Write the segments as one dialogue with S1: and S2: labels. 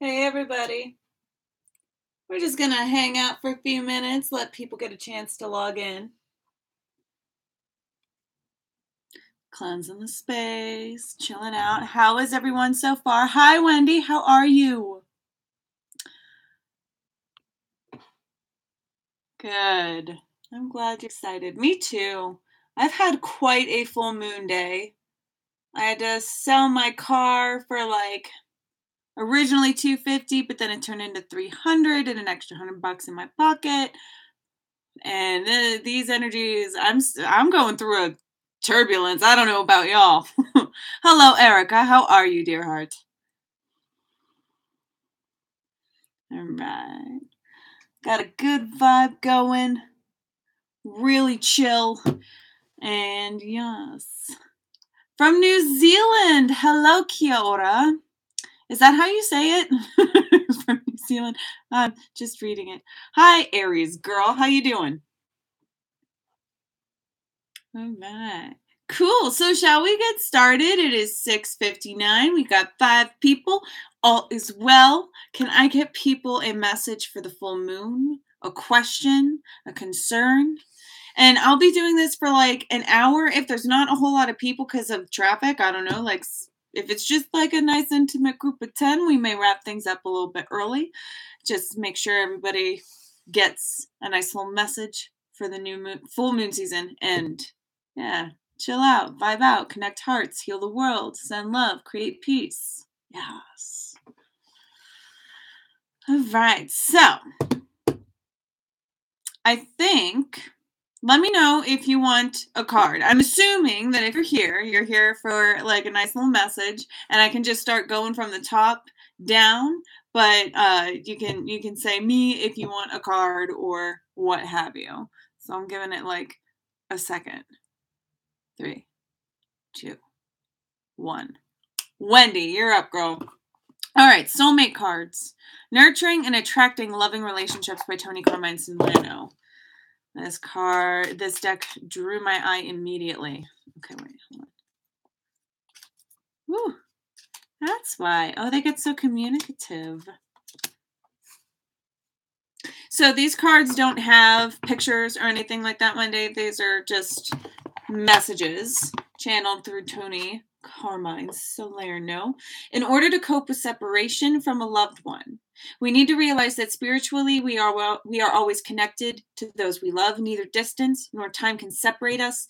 S1: Hey everybody, we're just gonna hang out for a few minutes, let people get a chance to log in. Cleansing the space, chilling out. How is everyone so far? Hi Wendy, how are you? Good. I'm glad you're excited. Me too. I've had quite a full moon day. I had to sell my car for like originally $250, but then it turned into $300 and an extra $100 in my pocket. And these energies, I'm going through a turbulence. I don't know about y'all. Hello, Erica. How are you, dear heart? All right. Got a good vibe going. Really chill. And yes. From New Zealand. Hello, Kia ora. Is that how you say it? From New Zealand. I'm just reading it. Hi, Aries girl. How you doing? All right. Cool. So shall we get started? It is 6:59. We got 5 people. All is well. Can I get people a message for the full moon? A question? A concern? And I'll be doing this for like an hour if there's not a whole lot of people because of traffic. I don't know. Like if it's just like a nice intimate group of 10, we may wrap things up a little bit early. Just make sure everybody gets a nice little message for the new moon, full moon season. And yeah, chill out, vibe out, connect hearts, heal the world, send love, create peace. Yes. All right. So I think, let me know if you want a card. I'm assuming that if you're here for like a nice little message, and I can just start going from the top down. But you can say me if you want a card or what have you. So I'm giving it like a second. 3, 2, 1. Wendy, you're up, girl. All right, soulmate cards. Nurturing and Attracting Loving Relationships by Tony Carmine Simplano. This deck drew my eye immediately. Okay, wait, hold on. Woo, that's why. Oh, they get so communicative. So these cards don't have pictures or anything like that, Monday. These are just messages channeled through Tony Carmine Salerno. In order to cope with separation from a loved one, we need to realize that spiritually we are always connected to those we love. Neither distance nor time can separate us,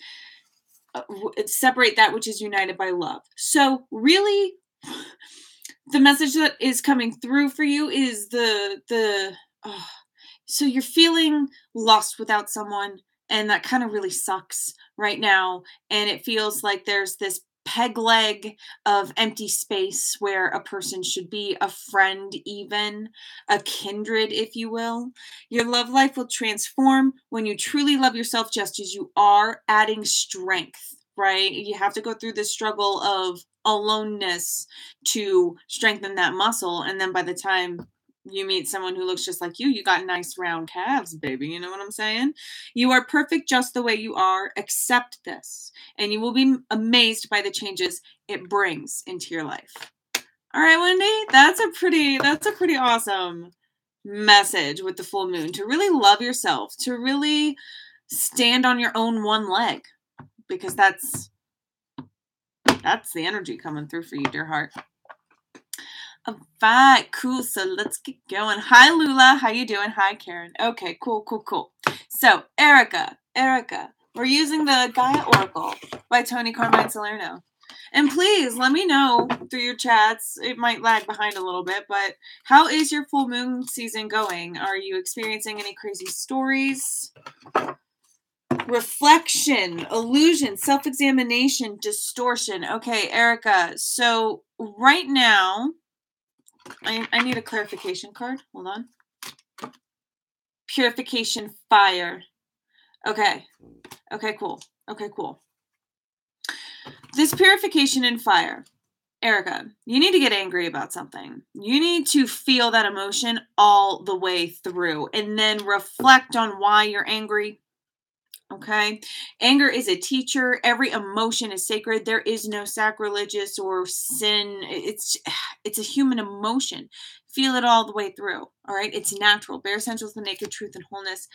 S1: separate that which is united by love. So really, the message that is coming through for you is so you're feeling lost without someone, and that kind of really sucks right now. And it feels like there's this peg leg of empty space where a person should be, a friend even, a kindred, if you will. Your love life will transform when you truly love yourself just as you are, adding strength, right? You have to go through the struggle of aloneness to strengthen that muscle. And then by the time you meet someone who looks just like you got nice round calves, baby. You know what I'm saying? You are perfect just the way you are. Accept this, and you will be amazed by the changes it brings into your life. All right, Wendy, that's a pretty awesome message with the full moon, to really love yourself, to really stand on your own one leg, because that's the energy coming through for you, dear heart. All right, cool. So let's get going. Hi, Lula. How you doing? Hi, Karen. Okay, cool. So, Erica, we're using the Gaia Oracle by Tony Carmine Salerno. And please let me know through your chats. It might lag behind a little bit, but how is your full moon season going? Are you experiencing any crazy stories? Reflection, illusion, self-examination, distortion. Okay, Erica. So right now, I need a clarification card. Hold on. Purification fire. Okay. Okay, cool. Okay, cool. This purification and fire. Erica, you need to get angry about something. You need to feel that emotion all the way through and then reflect on why you're angry. Okay? Anger is a teacher. Every emotion is sacred. There is no sacrilegious or sin. It's a human emotion. Feel it all the way through. All right? It's natural. Bare essentials, the naked truth and wholeness.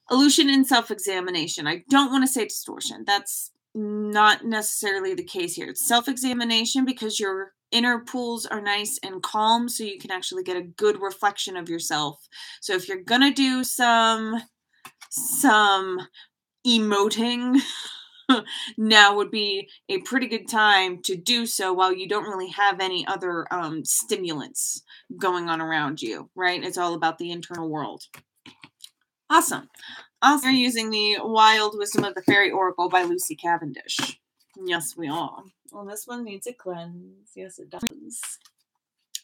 S1: Illusion and self-examination. I don't want to say distortion. That's not necessarily the case here. It's self-examination because your inner pools are nice and calm, so you can actually get a good reflection of yourself. So if you're gonna do some emoting, now would be a pretty good time to do so while you don't really have any other stimulants going on around you, right? It's all about the internal world. Awesome. Also, we're using the Wild Wisdom of the Fairy Oracle by Lucy Cavendish. Yes, we are. Well, this one needs a cleanse. Yes, it does.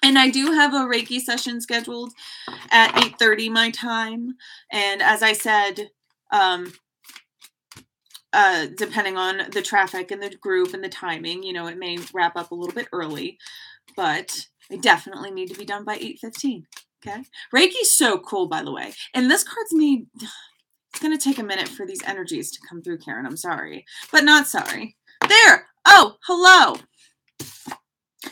S1: And I do have a Reiki session scheduled at 8:30 my time. And as I said, depending on the traffic and the group and the timing, you know, it may wrap up a little bit early, but I definitely need to be done by 8:15. Okay. Reiki's so cool, by the way. And this card's it's going to take a minute for these energies to come through, Karen. I'm sorry, but not sorry. There. Oh, hello.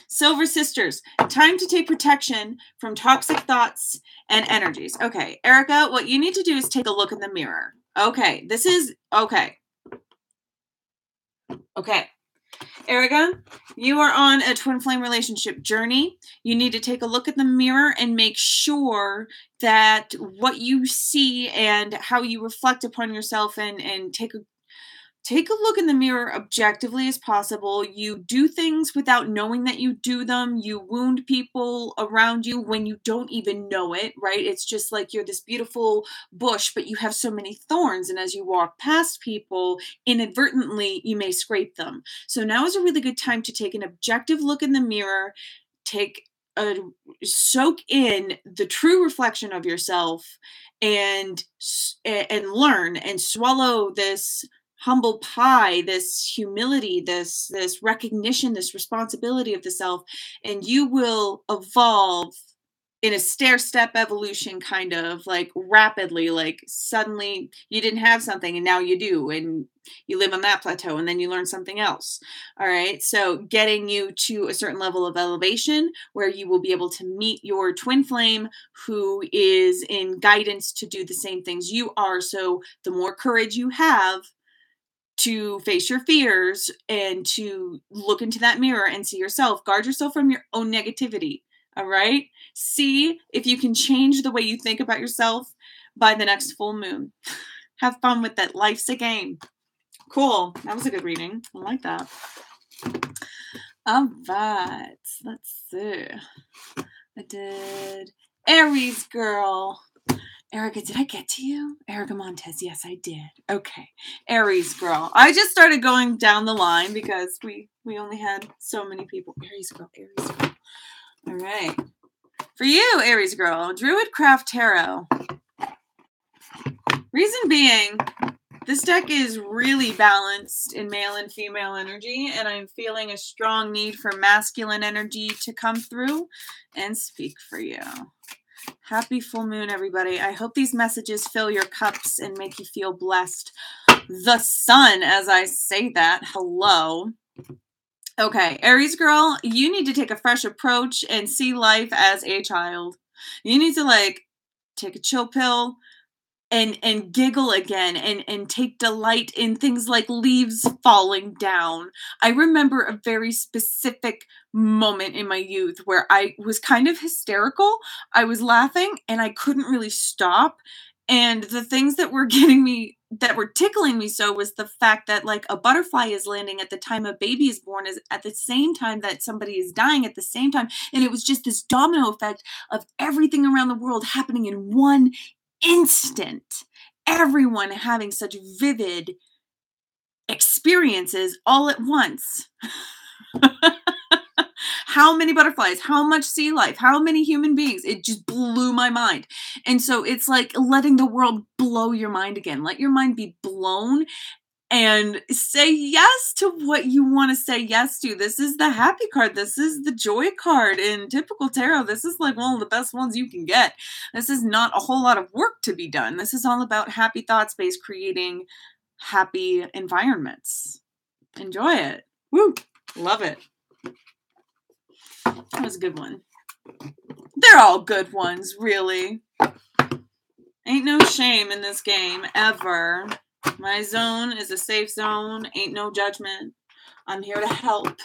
S1: Silver Sisters. Time to take protection from toxic thoughts and energies. Okay, Erica, what you need to do is take a look in the mirror. Okay, this is, okay. Okay. Erica, you are on a twin flame relationship journey. You need to take a look at the mirror and make sure that what you see and how you reflect upon yourself and take a look in the mirror objectively as possible. You do things without knowing that you do them. You wound people around you when you don't even know it, right? It's just like you're this beautiful bush, but you have so many thorns. And as you walk past people, inadvertently, you may scrape them. So now is a really good time to take an objective look in the mirror, soak in the true reflection of yourself and learn and swallow this humble pie, this humility, this recognition, this responsibility of the self, and you will evolve in a stair-step evolution, kind of like rapidly, like suddenly you didn't have something and now you do, and you live on that plateau and then you learn something else. All right. So getting you to a certain level of elevation where you will be able to meet your twin flame who is in guidance to do the same things you are. So the more courage you have to face your fears and to look into that mirror and see yourself, guard yourself from your own negativity. All right. See if you can change the way you think about yourself by the next full moon. Have fun with it. Life's a game. Cool. That was a good reading. I like that. All right. Let's see. I did Aries girl. Erica, did I get to you? Erica Montez. Yes, I did. Okay. Aries girl. I just started going down the line because we only had so many people. Aries girl. Aries girl. All right. For you, Aries girl, Druid Craft Tarot. Reason being, this deck is really balanced in male and female energy, and I'm feeling a strong need for masculine energy to come through and speak for you. Happy full moon, everybody. I hope these messages fill your cups and make you feel blessed. The sun, as I say that. Hello. Okay, Aries girl, you need to take a fresh approach and see life as a child. You need to like take a chill pill and giggle again and take delight in things like leaves falling down. I remember a very specific moment in my youth where I was kind of hysterical. I was laughing and I couldn't really stop. And the things that were tickling me so was the fact that like a butterfly is landing at the time a baby is born is at the same time that somebody is dying at the same time. And it was just this domino effect of everything around the world happening in one instant. everyone having such vivid experiences all at once. How many butterflies, how much sea life, how many human beings? It just blew my mind. And so it's like letting the world blow your mind again. Let your mind be blown and say yes to what you want to say yes to. This is the happy card. This is the joy card. In typical tarot, this is like one of the best ones you can get. This is not a whole lot of work to be done. This is all about happy thought space, creating happy environments. Enjoy it. Woo! Love it. That was a good one. They're all good ones, really. Ain't no shame in this game, ever. My zone is a safe zone. Ain't no judgment. I'm here to help.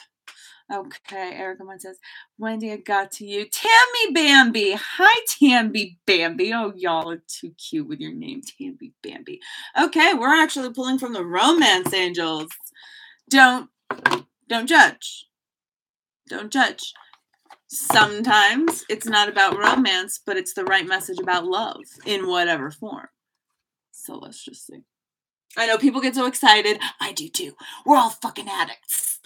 S1: Okay, Erica Munn says, Wendy, I got to you. Tammy Bambi. Hi, Tammy Bambi. Oh, y'all are too cute with your name, Tammy Bambi. Okay, we're actually pulling from the romance angels. Don't judge. Don't judge. Sometimes it's not about romance, but it's the right message about love in whatever form. So let's just see. I know people get so excited. I do too. We're all fucking addicts.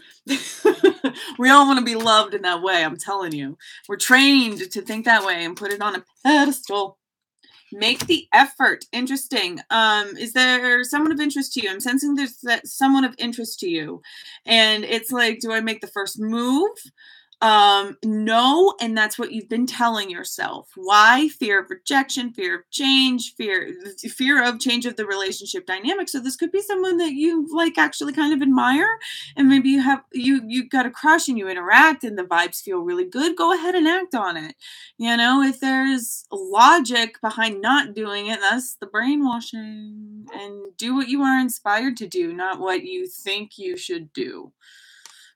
S1: We all want to be loved in that way. I'm telling you. We're trained to think that way and put it on a pedestal. Make the effort. Interesting. Is there someone of interest to you? I'm sensing there's that someone of interest to you. And it's like, do I make the first move? No, and that's what you've been telling yourself. Why? Fear of rejection, fear of change, fear of change of the relationship dynamic. So this could be someone that you like actually kind of admire, and maybe you got a crush and you interact and the vibes feel really good. Go ahead and act on it. You know, if there's logic behind not doing it, that's the brainwashing. And do what you are inspired to do, not what you think you should do.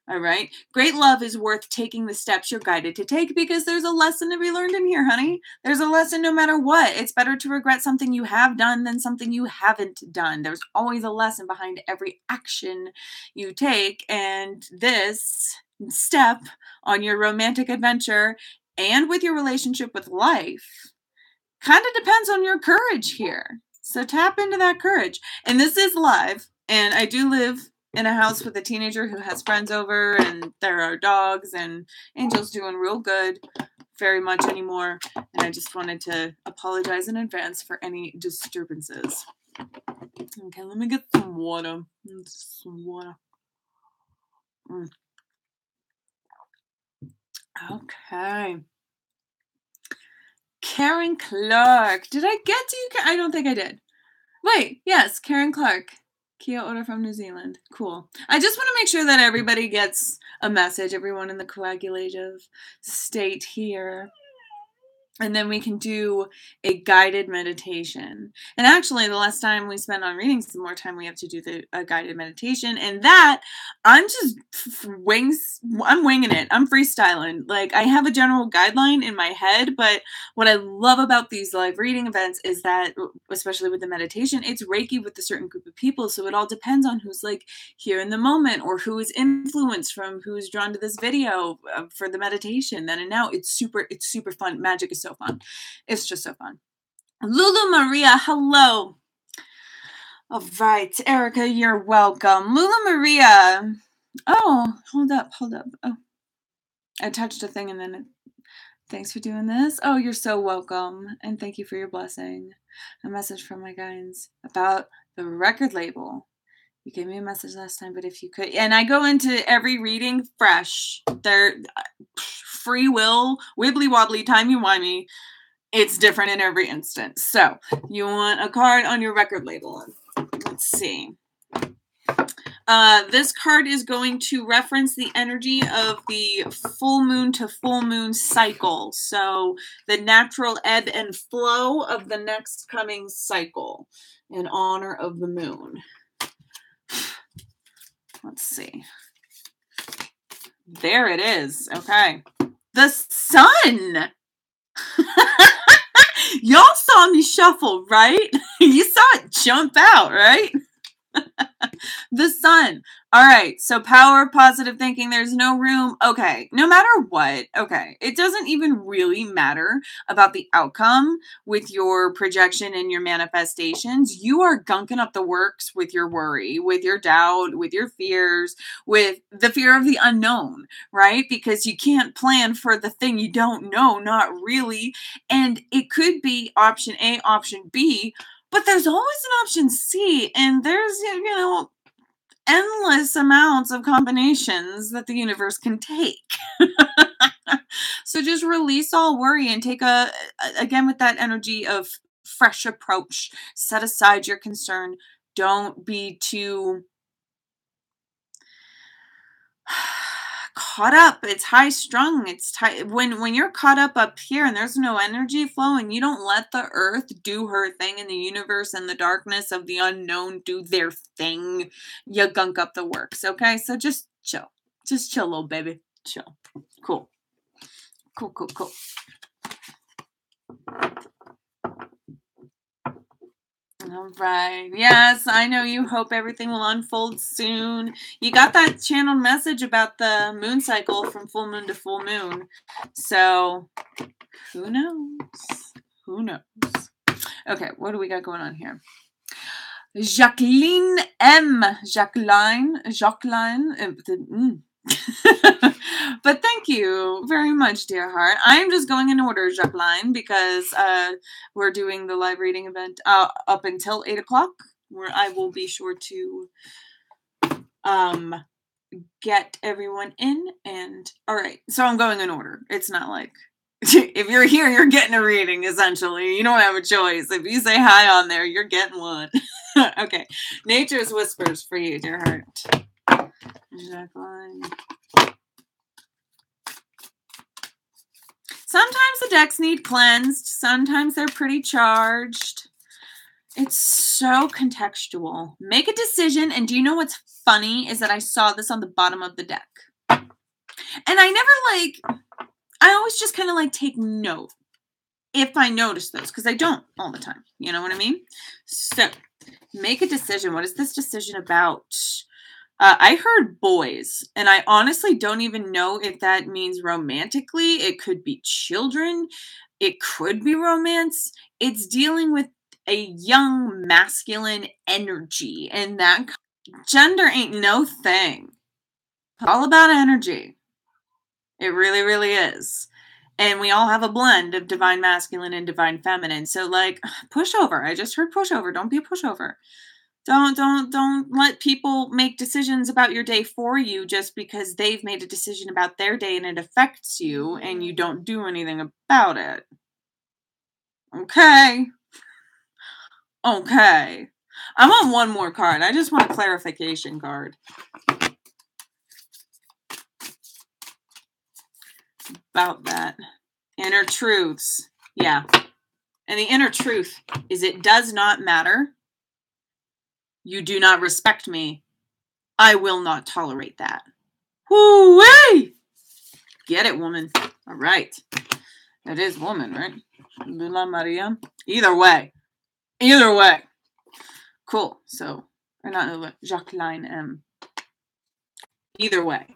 S1: All right. Great love is worth taking the steps you're guided to take, because there's a lesson to be learned in here, honey. There's a lesson no matter what. It's better to regret something you have done than something you haven't done. There's always a lesson behind every action you take. And this step on your romantic adventure and with your relationship with life kind of depends on your courage here. So tap into that courage. And this is live. And I do live in a house with a teenager who has friends over, and there are dogs, and Angel's doing real good very much anymore. And I just wanted to apologize in advance for any disturbances. Okay, let me get some water. Okay. Karen Clark. Did I get to you? I don't think I did. Wait, yes, Karen Clark. Kia ora from New Zealand. Cool. I just want to make sure that everybody gets a message, everyone in the coagulative state here. And then we can do a guided meditation. And actually, the less time we spend on readings, the more time we have to do a guided meditation. And that, I'm just I'm winging it. I'm freestyling. Like, I have a general guideline in my head, but what I love about these live reading events is that, especially with the meditation, it's Reiki with a certain group of people. So it all depends on who's like here in the moment, or who is influenced from who's drawn to this video for the meditation then and now. It's super fun. Magic is so fun. It's just so fun. Lulu Maria, hello. All right, Erica, you're welcome. Lulu Maria. Oh, hold up. Oh, I touched a thing and then thanks for doing this. Oh, you're so welcome. And thank you for your blessing. A message from my guides about the record label. You gave me a message last time, but if you could, and I go into every reading fresh. They're free will, wibbly wobbly, timey-wimey. It's different in every instance. So you want a card on your record label. Let's see. This card is going to reference the energy of the full moon to full moon cycle. So the natural ebb and flow of the next coming cycle in honor of the moon. Let's see. There it is. Okay. The sun. Y'all saw me shuffle, right? You saw it jump out, right? The sun. All right. So power of positive thinking. There's no room. Okay. No matter what. Okay. It doesn't even really matter about the outcome with your projection and your manifestations. You are gunking up the works with your worry, with your doubt, with your fears, with the fear of the unknown, right? Because you can't plan for the thing you don't know, not really. And it could be option A, option B, but there's always an option C, and there's, endless amounts of combinations that the universe can take. So just release all worry and take again, with that energy of fresh approach. Set aside your concern. Don't be too caught up. It's high strung. It's when you're caught up here and there's no energy flow, and you don't let the earth do her thing, in the universe and the darkness of the unknown do their thing, you gunk up the works. Okay, so just chill. Just chill, little baby. Chill. Cool. All right. Yes, I know you hope everything will unfold soon. You got that channeled message about the moon cycle from full moon to full moon. So, who knows? Who knows? Okay, what do we got going on here? Jacqueline M. Jacqueline. But thank you very much, dear heart. I'm just going in order, Jacqueline, because we're doing the live reading event up until 8 o'clock, where I will be sure to get everyone in. And all right, so I'm going in order. It's not like if you're here, you're getting a reading, essentially. You don't have a choice. If you say hi on there, you're getting one. Okay. Nature's whispers for you, dear heart. Jacqueline. Sometimes the decks need cleansed. Sometimes they're pretty charged. It's so contextual. Make a decision. And do you know what's funny is that I saw this on the bottom of the deck. And I always just kind of take note if I notice those, because I don't all the time. You know what I mean? So make a decision. What is this decision about? I heard boys, and I honestly don't even know if that means romantically. It could be children. It could be romance. It's dealing with a young masculine energy, and that gender ain't no thing. It's all about energy. It really, really is. And we all have a blend of divine masculine and divine feminine. So pushover. I just heard pushover. Don't be a pushover. Don't let people make decisions about your day for you just because they've made a decision about their day and it affects you and you don't do anything about it. Okay. Okay. I want one more card. I just want a clarification card. About that. Inner truths. Yeah. And the inner truth is it does not matter. You do not respect me. I will not tolerate that. Whoo-wee! Get it, woman. All right. That is woman, right? Lula Maria. Either way. Either way. Cool. So, or not Lula, Jacqueline M. Either way.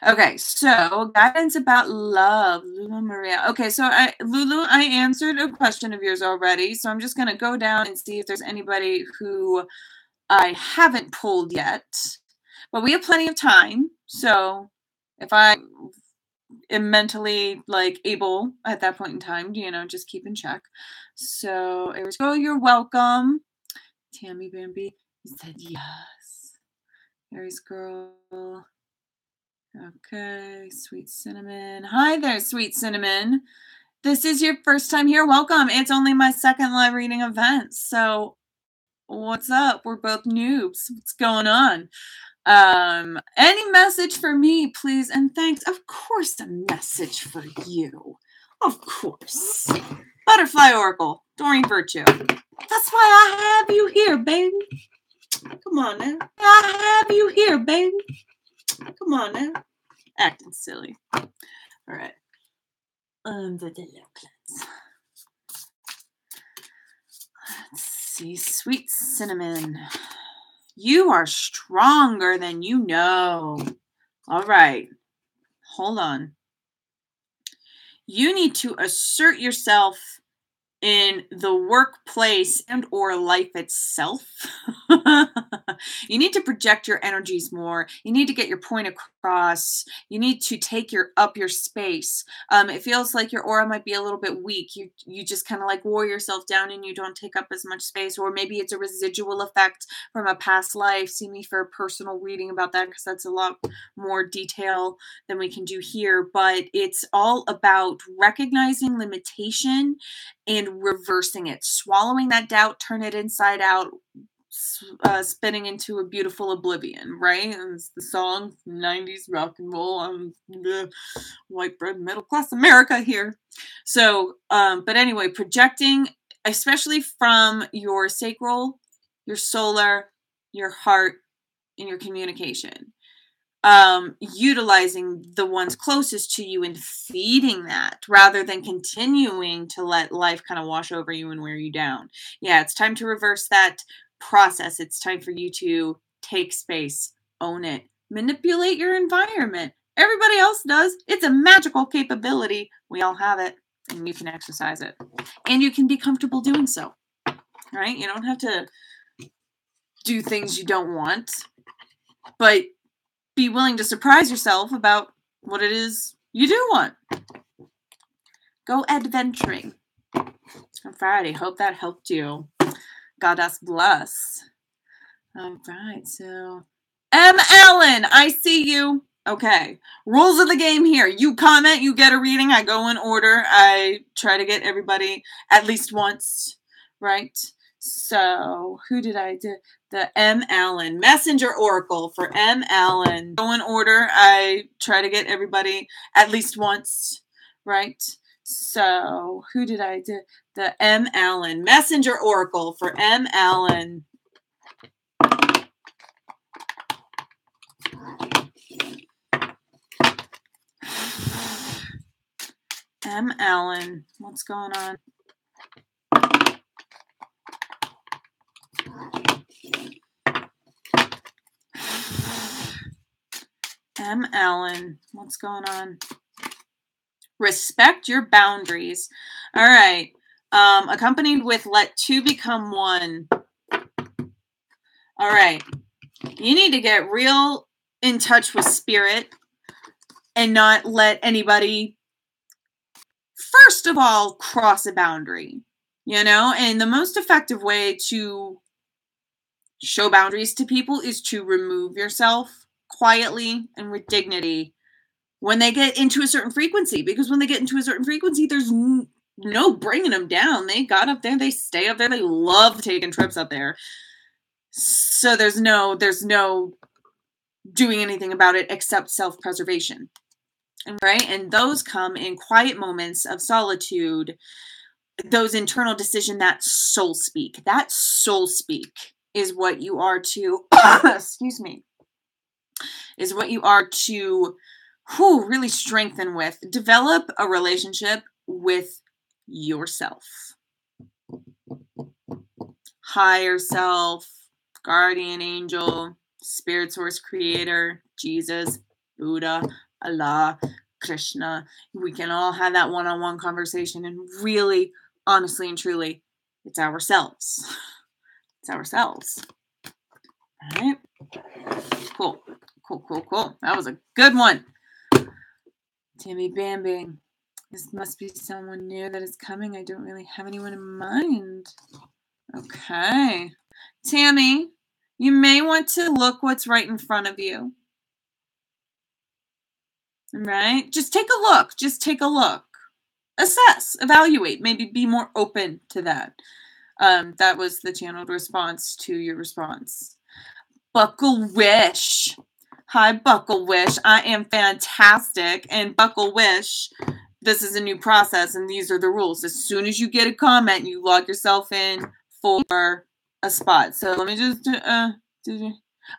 S1: Okay, so guidance about love, Lula Maria. Okay, so Lulu, I answered a question of yours already, so I'm just going to go down and see if there's anybody who I haven't pulled yet. But we have plenty of time, so if I am mentally able at that point in time, just keep in check. So Aries girl, you're welcome. Tammy Bambi, you said yes. Aries girl. Okay, Sweet Cinnamon. Hi there, Sweet Cinnamon. This is your first time here. Welcome. It's only my second live reading event. So what's up? We're both noobs. What's going on? Any message for me, please? And thanks. Of course, a message for you. Of course. Butterfly Oracle, Doreen Virtue. That's why I have you here, baby. Come on now. I have you here, baby. Come on now. Acting silly. All right. The cleanse. Let's see. Sweet Cinnamon. You are stronger than you know. All right. Hold on. You need to assert yourself in the workplace and or life itself. You need to project your energies more. You need to get your point across. You need to take up your space. It feels like your aura might be a little bit weak. You just kind of like wore yourself down and you don't take up as much space, or maybe it's a residual effect from a past life. See me for a personal reading about that, because that's a lot more detail than we can do here. But it's all about recognizing limitation and reversing it, swallowing that doubt, turn it inside out, spinning into a beautiful oblivion, right? And it's the song, 90s rock and roll. I'm the white bread middle class America here. So, but anyway, projecting, especially from your sacral, your solar, your heart, and your communication. Utilizing the ones closest to you and feeding that rather than continuing to let life kind of wash over you and wear you down. Yeah, it's time to reverse that process. It's time for you to take space, own it, manipulate your environment. Everybody else does. It's a magical capability. We all have it, and you can exercise it. And you can be comfortable doing so, right? You don't have to do things you don't want, but be willing to surprise yourself about what it is you do want. Go adventuring on Friday. Hope that helped you. Goddess bless. All right, so M. Allen, I see you. Okay, rules of the game here. You comment, you get a reading. I go in order. I try to get everybody at least once, right? So who did I do? The M. Allen Messenger Oracle for M. Allen. Go in order. I try to get everybody at least once, right? So who did I do? The M. Allen Messenger Oracle for M. Allen. M. Allen, what's going on? M. Allen, what's going on? Respect your boundaries. All right. Accompanied with let two become one. All right. You need to get real in touch with spirit and not let anybody, first of all, cross a boundary. You know, and the most effective way to show boundaries to people is to remove yourself quietly and with dignity when they get into a certain frequency, because when they get into a certain frequency, there's no bringing them down. They got up there, they stay up there, they love taking trips up there. So there's no doing anything about it except self-preservation. Right? And those come in quiet moments of solitude, those internal decision, that soul speak. That soul speak is what you are to excuse me, is what you are to really strengthen with. Develop a relationship with yourself. Higher self, guardian angel, spirit source creator, Jesus, Buddha, Allah, Krishna. We can all have that one-on-one conversation, and really, honestly and truly, it's ourselves. It's ourselves. All right? Cool. That was a good one. Timmy Bambing. This must be someone new that is coming. I don't really have anyone in mind. Okay. Tammy, you may want to look what's right in front of you. Right? Just take a look. Assess, evaluate, maybe be more open to that. That was the channeled response to your response. Buckle Wish. Hi, Buckle Wish. I am fantastic. And Buckle Wish, this is a new process, and these are the rules. As soon as you get a comment, you log yourself in for a spot. So let me just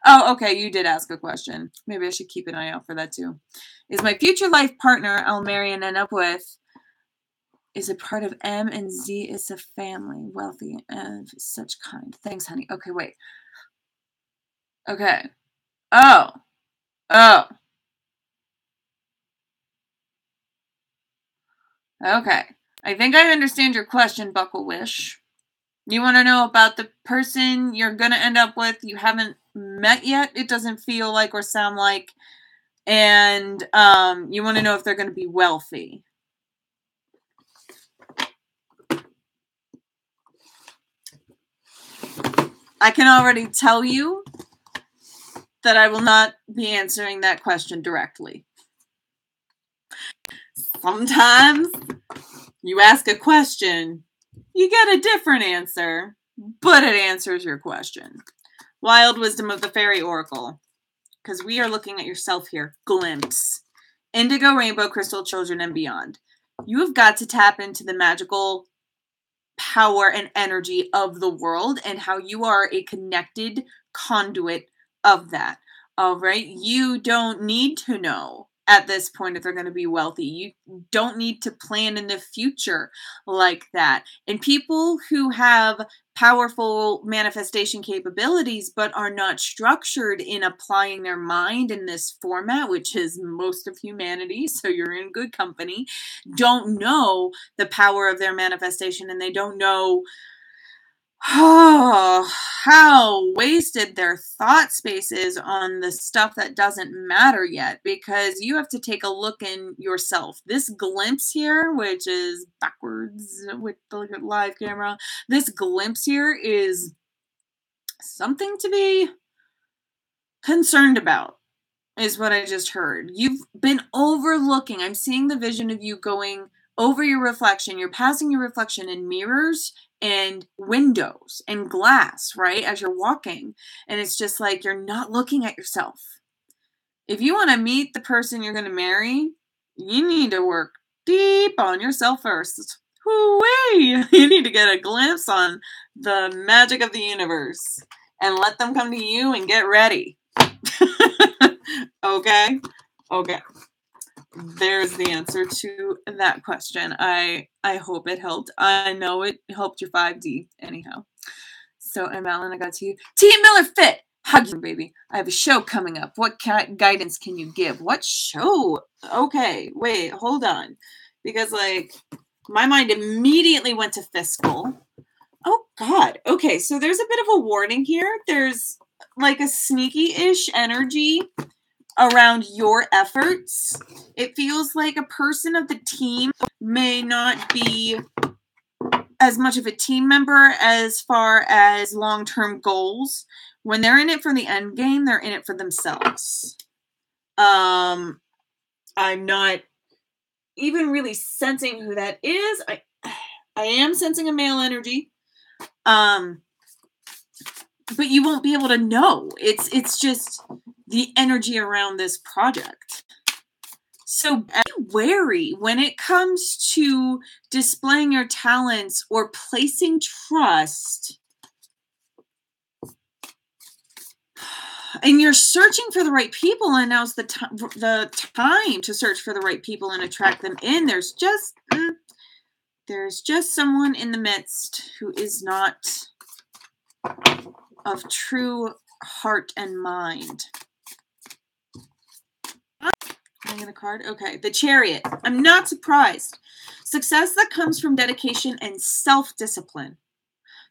S1: oh, okay, you did ask a question. Maybe I should keep an eye out for that too. Is my future life partner I'll marry and end up with is a part of M, and Z is a family, wealthy and such kind. Thanks, honey. Okay, wait. Okay. Oh. Oh. Okay. I think I understand your question, Buckle Wish. You want to know about the person you're going to end up with you haven't met yet, it doesn't feel like or sound like, and you want to know if they're going to be wealthy. I can already tell you that I will not be answering that question directly. Sometimes you ask a question, you get a different answer, but it answers your question. Wild wisdom of the fairy oracle, because we are looking at yourself here. Glimpse. Indigo, rainbow, crystal, children, and beyond. You have got to tap into the magical power and energy of the world and how you are a connected conduit of that. All right. You don't need to know at this point if they're going to be wealthy. You don't need to plan in the future like that. And people who have powerful manifestation capabilities but are not structured in applying their mind in this format, which is most of humanity, so you're in good company, don't know the power of their manifestation, and they don't know how wasted their thought space is on the stuff that doesn't matter yet, because you have to take a look in yourself. This glimpse here, which is backwards with the live camera, this glimpse here is something to be concerned about, is what I just heard. You've been overlooking. I'm seeing the vision of you going over your reflection. You're passing your reflection in mirrors and windows and glass, right? As you're walking. And it's just like you're not looking at yourself. If you want to meet the person you're going to marry, you need to work deep on yourself first. Hoo-wee! You need to get a glimpse on the magic of the universe and let them come to you and get ready. Okay. There's the answer to that question. I hope it helped. I know it helped your 5D anyhow. So, and Malin, I got to you. T. Miller Fit. Hug you, baby. I have a show coming up. What guidance can you give? What show? Okay, wait, hold on. Because, like, my mind immediately went to fiscal. Oh, God. Okay, so there's a bit of a warning here. There's, like, a sneaky-ish energy around your efforts. It feels like a person of the team may not be as much of a team member as far as long-term goals. When they're in it for the end game, they're in it for themselves. I'm not even really sensing who that is. I am sensing a male energy. But you won't be able to know. It's just the energy around this project. So be wary when it comes to displaying your talents or placing trust. And you're searching for the right people, and now's the time to search for the right people and attract them in. There's just someone in the midst who is not of true heart and mind. Can I get a card? Okay, the Chariot. I'm not surprised. Success that comes from dedication and self-discipline.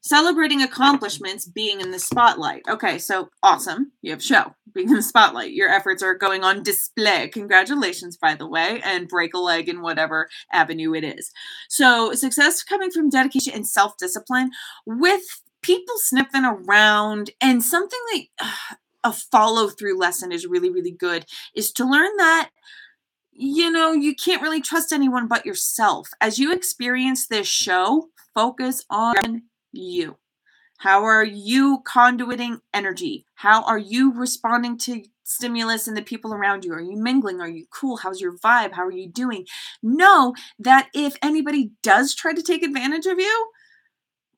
S1: Celebrating accomplishments, being in the spotlight. Okay, so awesome. You have a show, being in the spotlight. Your efforts are going on display. Congratulations, by the way, and break a leg in whatever avenue it is. So success coming from dedication and self-discipline with people sniffing around, and something that a follow-through lesson is really, really good, is to learn that, you know, you can't really trust anyone but yourself. As you experience this show, focus on you. How are you conduiting energy? How are you responding to stimulus and the people around you? Are you mingling? Are you cool? How's your vibe? How are you doing? Know that if anybody does try to take advantage of you,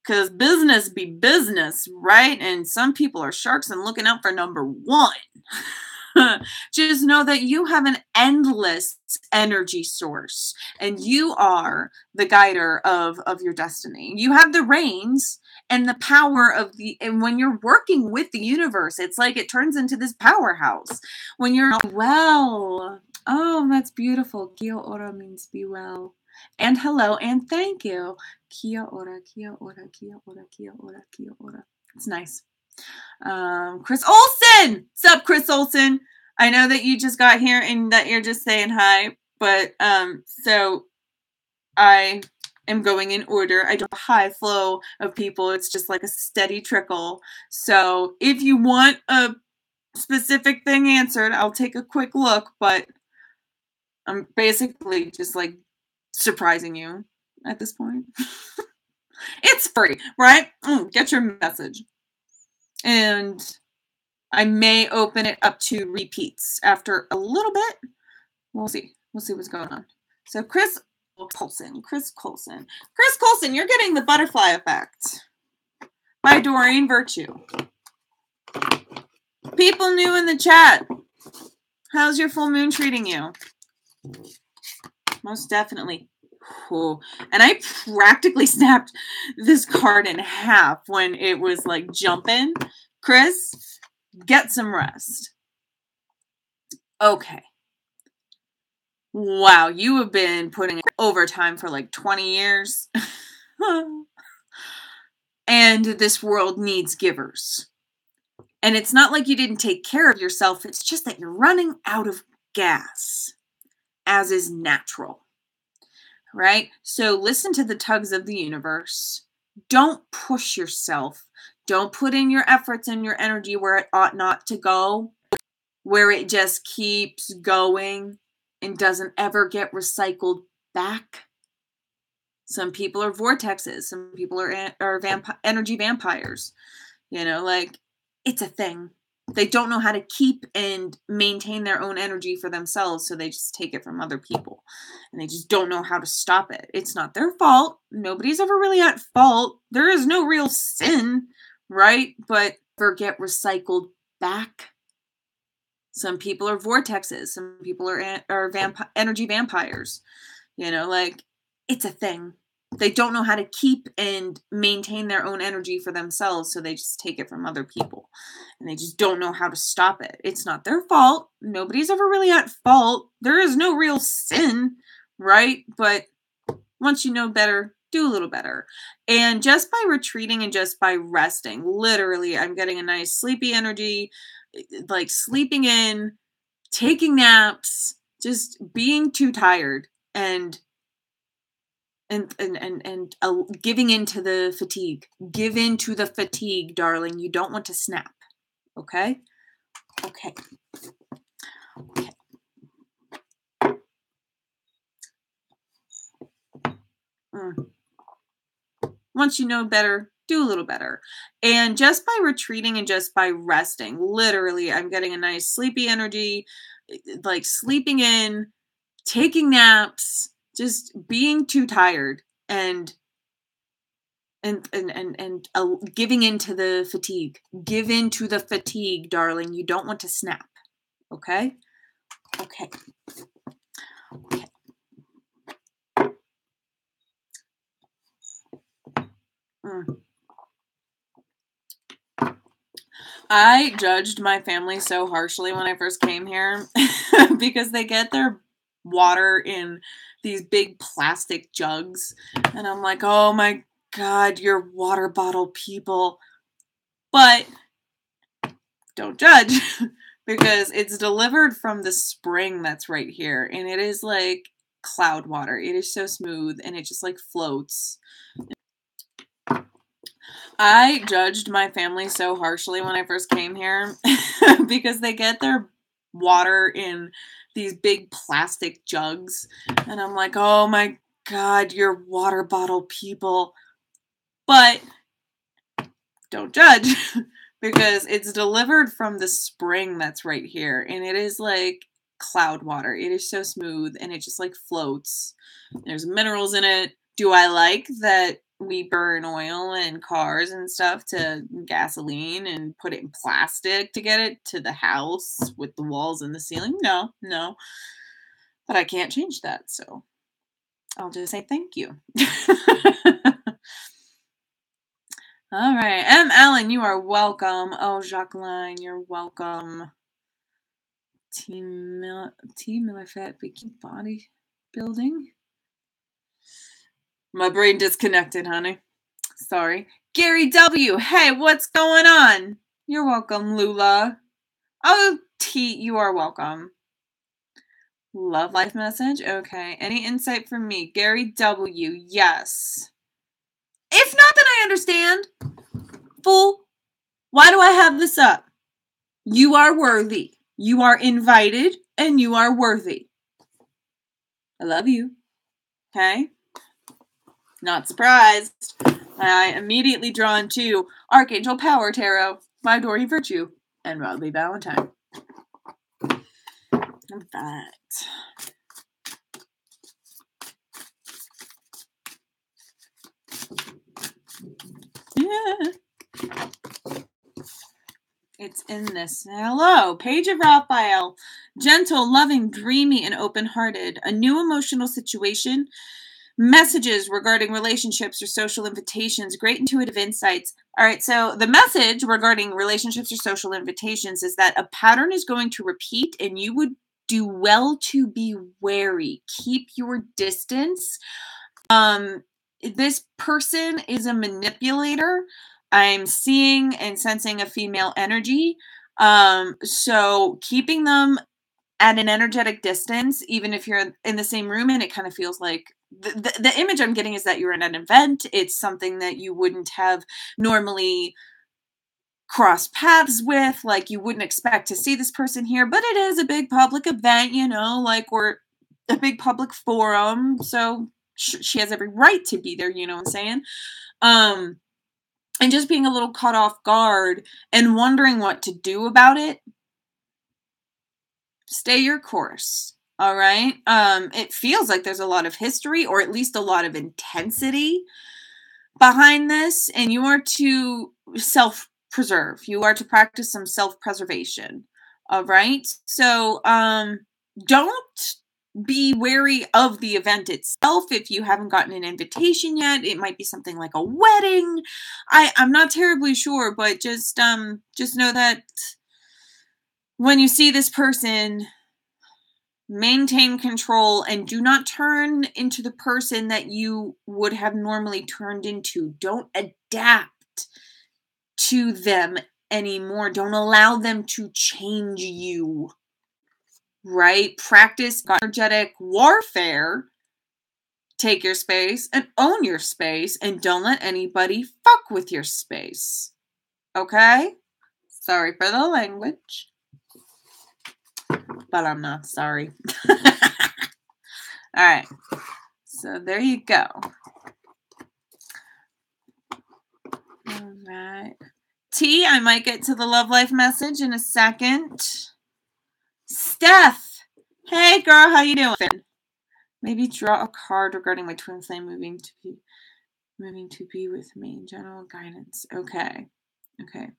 S1: because business be business, right? And some people are sharks and looking out for number one. Just know that you have an endless energy source and you are the guider of your destiny. You have the reins and the power of and when you're working with the universe, it's like it turns into this powerhouse. When you're well, oh, that's beautiful. Kia ora means be well. And hello and thank you. Kia ora, kia ora, kia ora, kia ora, kia ora. It's nice. Chris Olson! What's up, Chris Olson? I know that you just got here and that you're just saying hi, but so I am going in order. I don't have a high flow of people. It's just like a steady trickle. So if you want a specific thing answered, I'll take a quick look, but I'm basically just like surprising you at this point. It's free, right? Get your message. And I may open it up to repeats after a little bit. We'll see. We'll see what's going on. So Chris Colson, you're getting the butterfly effect by Doreen Virtue. People new in the chat. How's your full moon treating you? Most definitely. Ooh. And I practically snapped this card in half when it was like jumping. Chris, get some rest. Okay. Wow, you have been putting in overtime for like 20 years. And this world needs givers. And it's not like you didn't take care of yourself. It's just that you're running out of gas, as is natural. Right? So listen to the tugs of the universe. Don't push yourself. Don't put in your efforts and your energy where it ought not to go, where it just keeps going and doesn't ever get recycled back. Some people are vortexes. Some people are energy vampires. You know, like, it's a thing. They don't know how to keep and maintain their own energy for themselves, so they just take it from other people. And they just don't know how to stop it. It's not their fault. Nobody's ever really at fault. There is no real sin, right? But get recycled back. Some people are vortexes. Some people are energy vampires. You know, like, it's a thing. They don't know how to keep and maintain their own energy for themselves, so they just take it from other people. And they just don't know how to stop it. It's not their fault. Nobody's ever really at fault. There is no real sin, right? But once you know better, do a little better. And just by retreating and just by resting, literally, I'm getting a nice sleepy energy, like sleeping in, taking naps, just being too tired and giving into the fatigue. Give into the fatigue, darling. You don't want to snap. Okay? Okay. Okay. Once you know better, do a little better. And just by retreating and just by resting, literally, I'm getting a nice sleepy energy, like sleeping in, taking naps, just being too tired and giving into the fatigue. Give into the fatigue, darling. You don't want to snap. Okay? Okay. Okay. I judged my family so harshly when I first came here because they get their water in these big plastic jugs. And I'm like, oh my God, you're water bottle people. But don't judge because it's delivered from the spring that's right here. And it is like cloud water. It is so smooth and it just like floats. I judged my family so harshly when I first came here because they get their water in these big plastic jugs. And I'm like, oh my God, you're water bottle people. But don't judge because it's delivered from the spring that's right here. And it is like cloud water. It is so smooth and it just like floats. There's minerals in it. Do I like that we burn oil in cars and stuff to gasoline and put it in plastic to get it to the house with the walls and the ceiling. No, no. But I can't change that, so I'll just say thank you. All right. M. Allen, you are welcome. Oh, Jacqueline, you're welcome. T. Miller Fat Bikini Body Building. My brain disconnected, honey. Sorry. Gary W. Hey, what's going on? You're welcome, Lula. Oh, T, you are welcome. Love life message? Okay. Any insight from me? Gary W. Yes. If not, then I understand. Fool, why do I have this up? You are worthy. You are invited, and you are worthy. I love you. Okay? Not surprised. I immediately drawn to Archangel Power Tarot by Doreen Virtue and Rodley Valentine. That. Yeah. It's in this. Hello, Page of Raphael. Gentle, loving, dreamy, and open-hearted. A new emotional situation. Messages regarding relationships or social invitations. Great intuitive insights. All right, so the message regarding relationships or social invitations is that a pattern is going to repeat, and you would do well to be wary. Keep your distance. This person is a manipulator. I'm seeing and sensing a female energy. So keeping them at an energetic distance, even if you're in the same room, and it kind of feels like the image I'm getting is that you're in an event. It's something that you wouldn't have normally crossed paths with, like you wouldn't expect to see this person here, but it is a big public event, you know, like we're a big public forum, so she has every right to be there, you know what I'm saying? And just being a little caught off guard and wondering what to do about it. Stay your course. All right. It feels like there's a lot of history, or at least a lot of intensity behind this, and you are to self-preserve. You are to practice some self-preservation. All right. So don't be wary of the event itself. If you haven't gotten an invitation yet, it might be something like a wedding. I'm not terribly sure, but just know that when you see this person, maintain control and do not turn into the person that you would have normally turned into. Don't adapt to them anymore. Don't allow them to change you. Right? Practice energetic warfare. Take your space and own your space, and don't let anybody fuck with your space. Okay? Sorry for the language, but I'm not sorry. All right. So there you go. All right. T, I might get to the love life message in a second. Steph. Hey, girl. How you doing? Maybe draw a card regarding my twin flame moving to be with me. General guidance. Okay. Okay.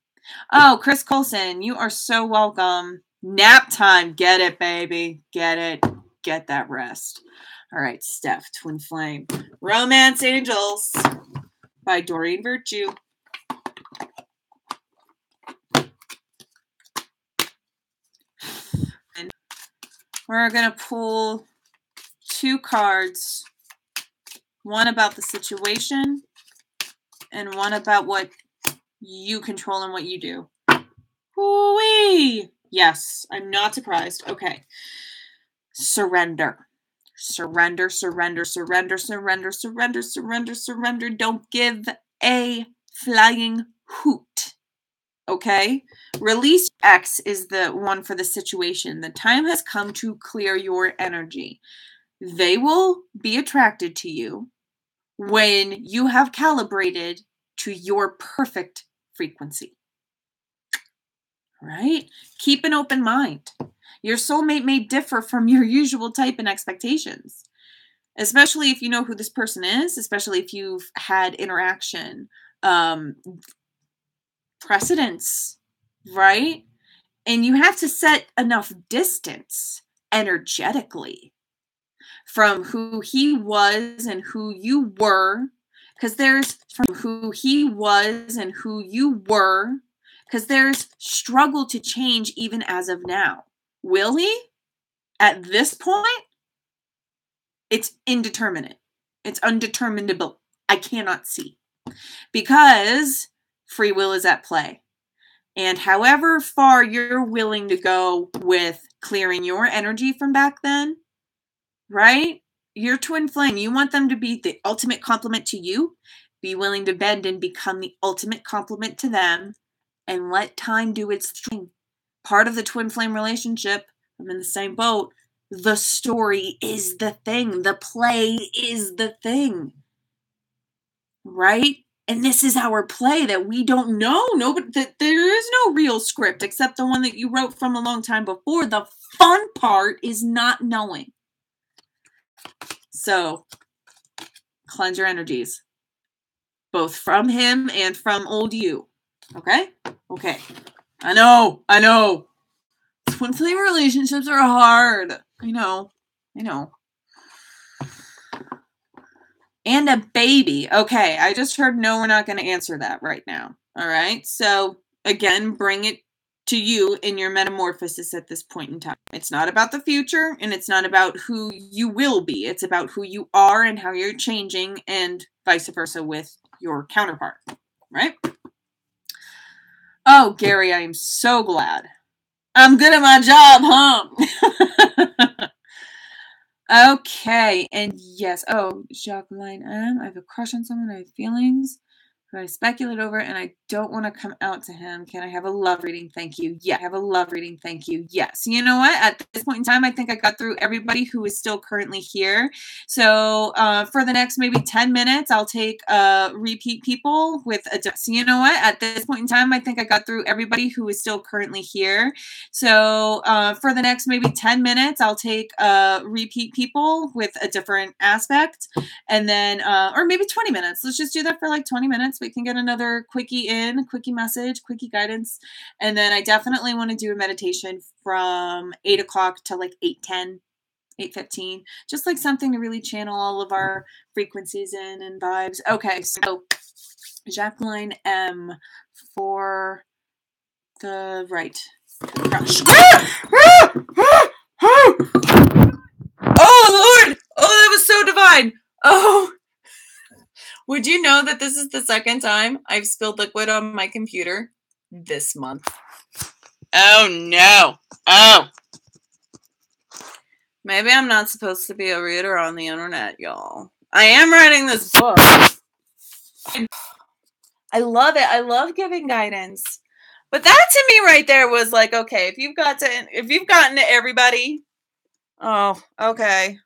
S1: Oh, Chris Colson, you are so welcome. Nap time. Get it, baby. Get it. Get that rest. All right, Steph, Twin Flame. Romance Angels by Doreen Virtue. And we're going to pull 2 cards. One about the situation and one about what you control and what you do. Woo-wee! Yes, I'm not surprised. Okay. Surrender. Surrender, surrender, surrender, surrender, surrender, surrender, surrender. Don't give a flying hoot. Okay? Release X is the one for the situation. The time has come to clear your energy. They will be attracted to you when you have calibrated to your perfect frequency. Right? Keep an open mind. Your soulmate may differ from your usual type and expectations. especially if you know who this person is, especially if you've had interaction, precedence, right? And you have to set enough distance energetically from who he was and who you were, because there's from who he was and who you were, because there's struggle to change even as of now. Will he? At this point, it's indeterminate. It's undeterminable. I cannot see. Because free will is at play. And however far you're willing to go with clearing your energy from back then, right? Your twin flame, you want them to be the ultimate complement to you. Be willing to bend and become the ultimate complement to them, and let time do its thing. Part of the twin flame relationship, I'm in the same boat. The story is the thing. The play is the thing. Right? And this is our play that we don't know. That there is no real script except the one that you wrote from a long time before. The fun part is not knowing. So, cleanse your energies. Both from him and from old you. Okay? Okay. I know. Twin flame relationships are hard. I know. And a baby. Okay, I just heard no, we're not going to answer that right now. All right? So, again, bring it to you in your metamorphosis at this point in time. It's not about the future, and it's not about who you will be. It's about who you are and how you're changing, and vice versa with your counterpart. Right? Oh, Gary, I am so glad. I'm good at my job, huh? Okay, and yes. Oh, Jacqueline M. I have a crush on someone. I have feelings, but I speculate over it, and I don't want to come out to him. Can I have a love reading? Thank you. Yeah, have a love reading. Thank you. Yes. You know what? At this point in time, I think I got through everybody who is still currently here. So for the next maybe 10 minutes, I'll take repeat people with a. So you know what? At this point in time, I think I got through everybody who is still currently here. So for the next maybe 10 minutes, I'll take repeat people with a different aspect. And then, or maybe 20 minutes. Let's just do that for like 20 minutes. We can get another quickie in, quickie message, quickie guidance. And then I definitely want to do a meditation from 8 o'clock to like 8:10, 8:15. Just like something to really channel all of our frequencies in and vibes. Okay, so Jacqueline M. for the right. Crush. Oh, Lord! Oh, that was so divine! Oh! Would you know that this is the second time I've spilled liquid on my computer this month? Oh, no. Oh. Maybe I'm not supposed to be a reader on the internet, y'all. I am writing this book. I love it. I love giving guidance. But that to me right there was like, okay, if you've gotten to everybody. Oh, okay.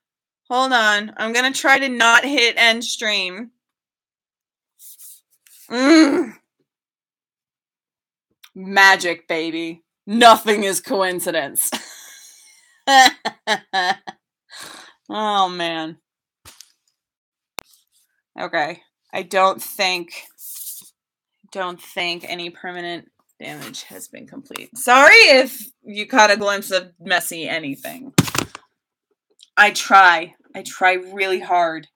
S1: Hold on. I'm going to try to not hit end stream. Magic, baby. Nothing is coincidence. Oh, man. Okay. I don't think any permanent damage has been complete. Sorry if you caught a glimpse of messy anything. I try really hard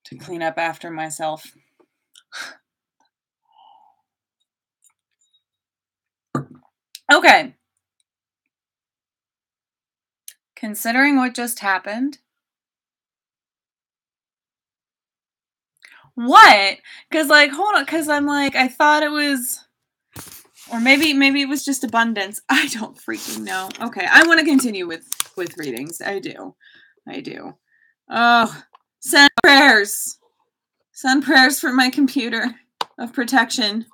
S1: to clean up after myself. Okay. Considering what just happened. What? Because like, hold on, because I'm like, I thought it was, or maybe it was just abundance. I don't freaking know. Okay, I want to continue with readings. I do. Oh, send prayers for my computer of protection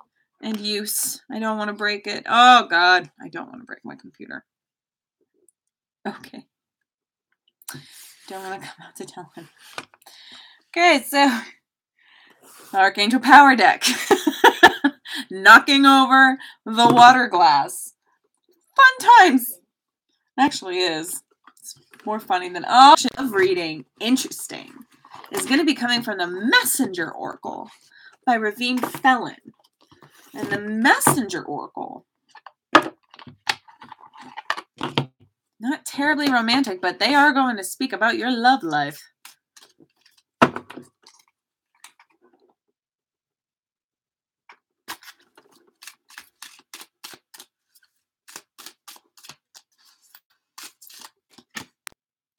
S1: and use. I don't want to break it. Oh God, I don't want to break my computer. Okay. Don't want to come out to tell him. Okay, so Archangel Power Deck. Knocking over the water glass. Fun times. Actually is. It's More funny than oh of reading. Interesting. Is going to be coming from the Messenger Oracle by Ravine Felon. And the Messenger Oracle, not terribly romantic, but they are going to speak about your love life.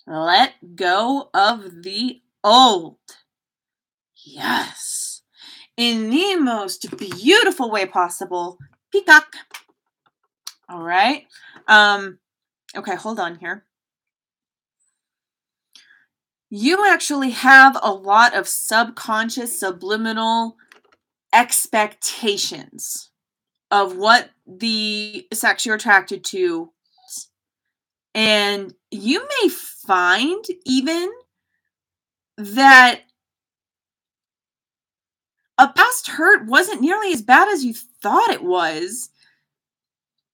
S1: Let go of the old. Yes. In the most beautiful way possible. Peacock. All right. Okay, hold on here. You actually have a lot of subconscious, subliminal expectations of what the sex you're attracted to. And you may find even that a past hurt wasn't nearly as bad as you thought it was.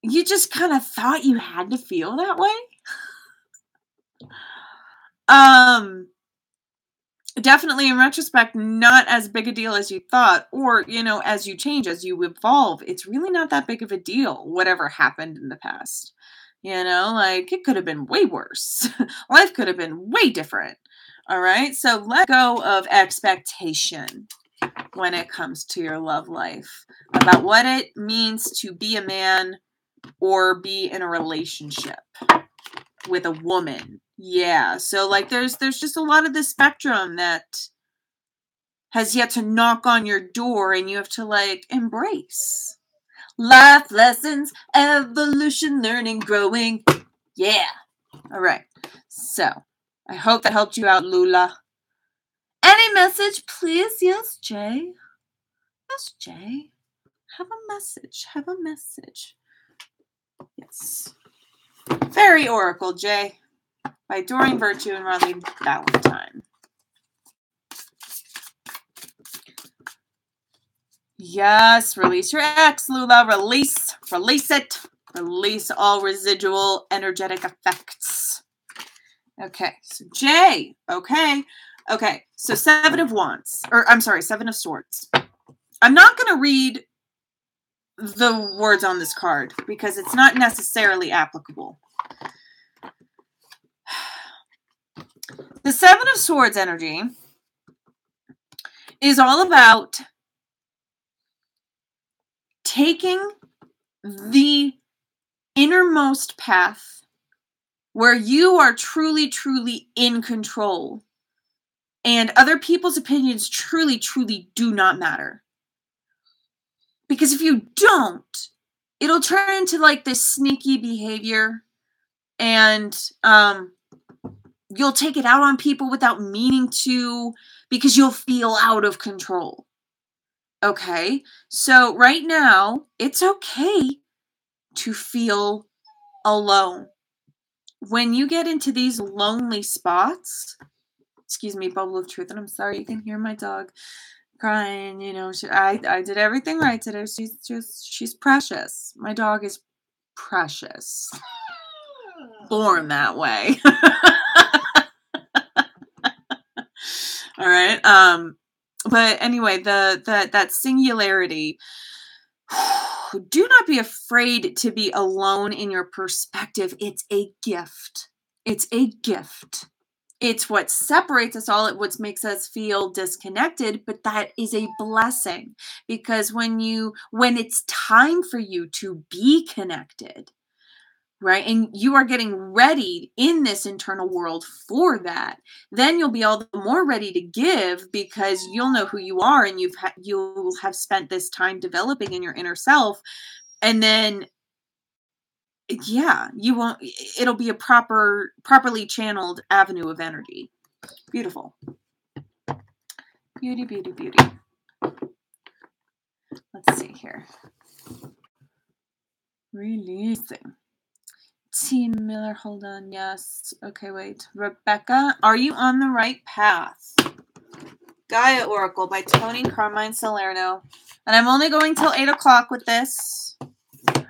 S1: You just kind of thought you had to feel that way. Definitely in retrospect, not as big a deal as you thought, or, you know, as you change, as you evolve, it's really not that big of a deal, whatever happened in the past. You know, like, it could have been way worse. Life could have been way different. All right, so let go of expectation when it comes to your love life about what it means to be a man or be in a relationship with a woman. Yeah, so like there's just a lot of the spectrum that has yet to knock on your door and you have to like embrace. Life lessons, evolution, learning, growing. Yeah. All right. So I hope that helped you out, Lula. Any message, please? Yes, Jay. Yes, Jay. Have a message. Have a message. Yes. Fairy Oracle, Jay. By Doreen Virtue and Riley Valentine. Yes, release your ex, Lula. Release it. Release all residual energetic effects. Okay, so Jay. Okay, so Seven of Wands. Or, I'm sorry, Seven of Swords. I'm not going to read the words on this card because it's not necessarily applicable. The Seven of Swords energy is all about taking the innermost path where you are truly, truly in control and other people's opinions truly, truly do not matter. Because if you don't, it'll turn into like this sneaky behavior and you'll take it out on people without meaning to because you'll feel out of control. Okay, so right now, it's okay to feel alone. When you get into these lonely spots, excuse me, bubble of truth, and I'm sorry, you can hear my dog crying, you know, I did everything right today. She's precious. My dog is precious. Born that way. All right. But anyway, that singularity, do not be afraid to be alone in your perspective. It's a gift. It's a gift. It's what separates us all. It's what makes us feel disconnected, but that is a blessing because when it's time for you to be connected, right? And you are getting ready in this internal world for that. Then you'll be all the more ready to give because you'll know who you are and you'll have spent this time developing in your inner self. And then, yeah, it'll be a properly channeled avenue of energy. Beautiful. Beauty, beauty, beauty. Let's see here. Releasing. T. Miller, hold on. Yes. Okay, wait. Rebecca, are you on the right path? Gaia Oracle by Tony Carmine Salerno. And I'm only going till 8 o'clock with this.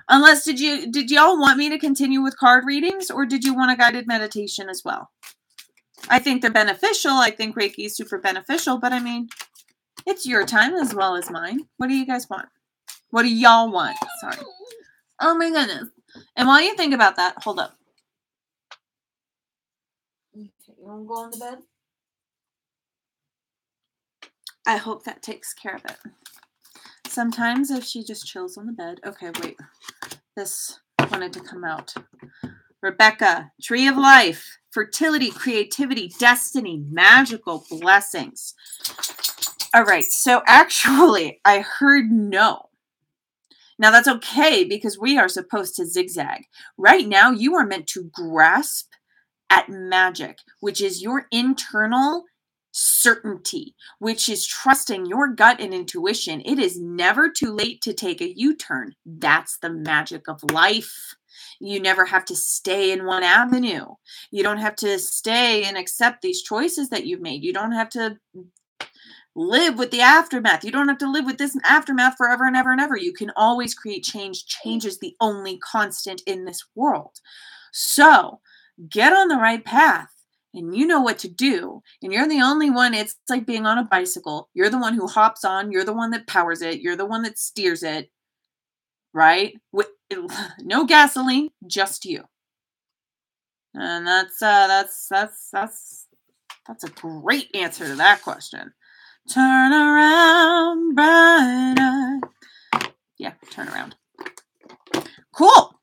S1: Unless, did y'all want me to continue with card readings, or did you want a guided meditation as well? I think they're beneficial. I think Reiki is super beneficial, but I mean, it's your time as well as mine. What do you guys want? What do y'all want? Sorry. Oh my goodness. And while you think about that, hold up. Okay, you want to go on the bed? I hope that takes care of it. Sometimes if she just chills on the bed. Okay, wait. This wanted to come out. Rebecca, Tree of Life, fertility, creativity, destiny, magical blessings. All right, so actually, I heard no. Now that's okay because we are supposed to zigzag. Right now, you are meant to grasp at magic, which is your internal certainty, which is trusting your gut and intuition. It is never too late to take a U-turn. That's the magic of life. You never have to stay in one avenue. You don't have to stay and accept these choices that you've made. You don't have to live with the aftermath. You don't have to live with this aftermath forever and ever and ever. You can always create change. Change is the only constant in this world. So get on the right path and you know what to do. And you're the only one. It's like being on a bicycle. You're the one who hops on. You're the one that powers it. You're the one that steers it. Right? With no gasoline, just you. And that's a great answer to that question. Turn around, bright eye. Yeah, turn around. Cool.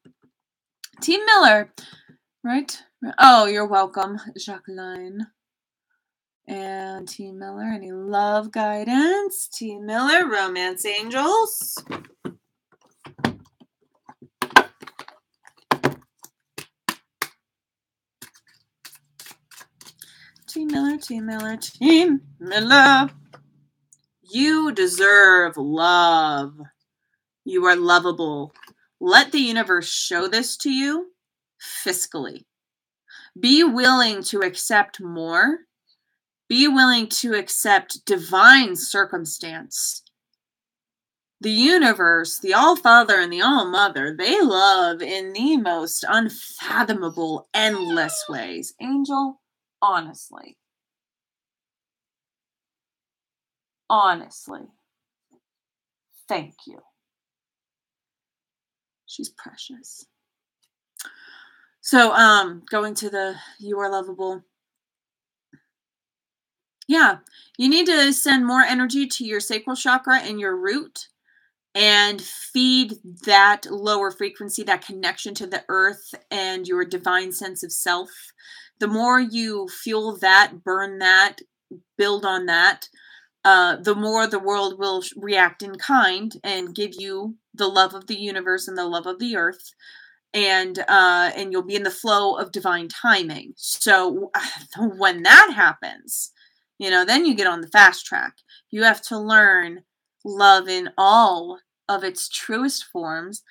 S1: Team Miller, right? Oh, you're welcome, Jacqueline. And Team Miller, any love guidance? Team Miller, romance angels. Team Miller, Team Miller, Team Miller. You deserve love. You are lovable. Let the universe show this to you fiscally. Be willing to accept more. Be willing to accept divine circumstance. The universe, the All-Father and the All-Mother, they love in the most unfathomable, endless ways. Angel, honestly. Honestly. Thank you. She's precious. So, going to the you are lovable. Yeah, you need to send more energy to your sacral chakra and your root and feed that lower frequency, that connection to the earth and your divine sense of self. The more you fuel that, burn that, build on that, the more the world will react in kind and give you the love of the universe and the love of the earth. And you'll be in the flow of divine timing. So when that happens, then you get on the fast track. You have to learn love in all of its truest forms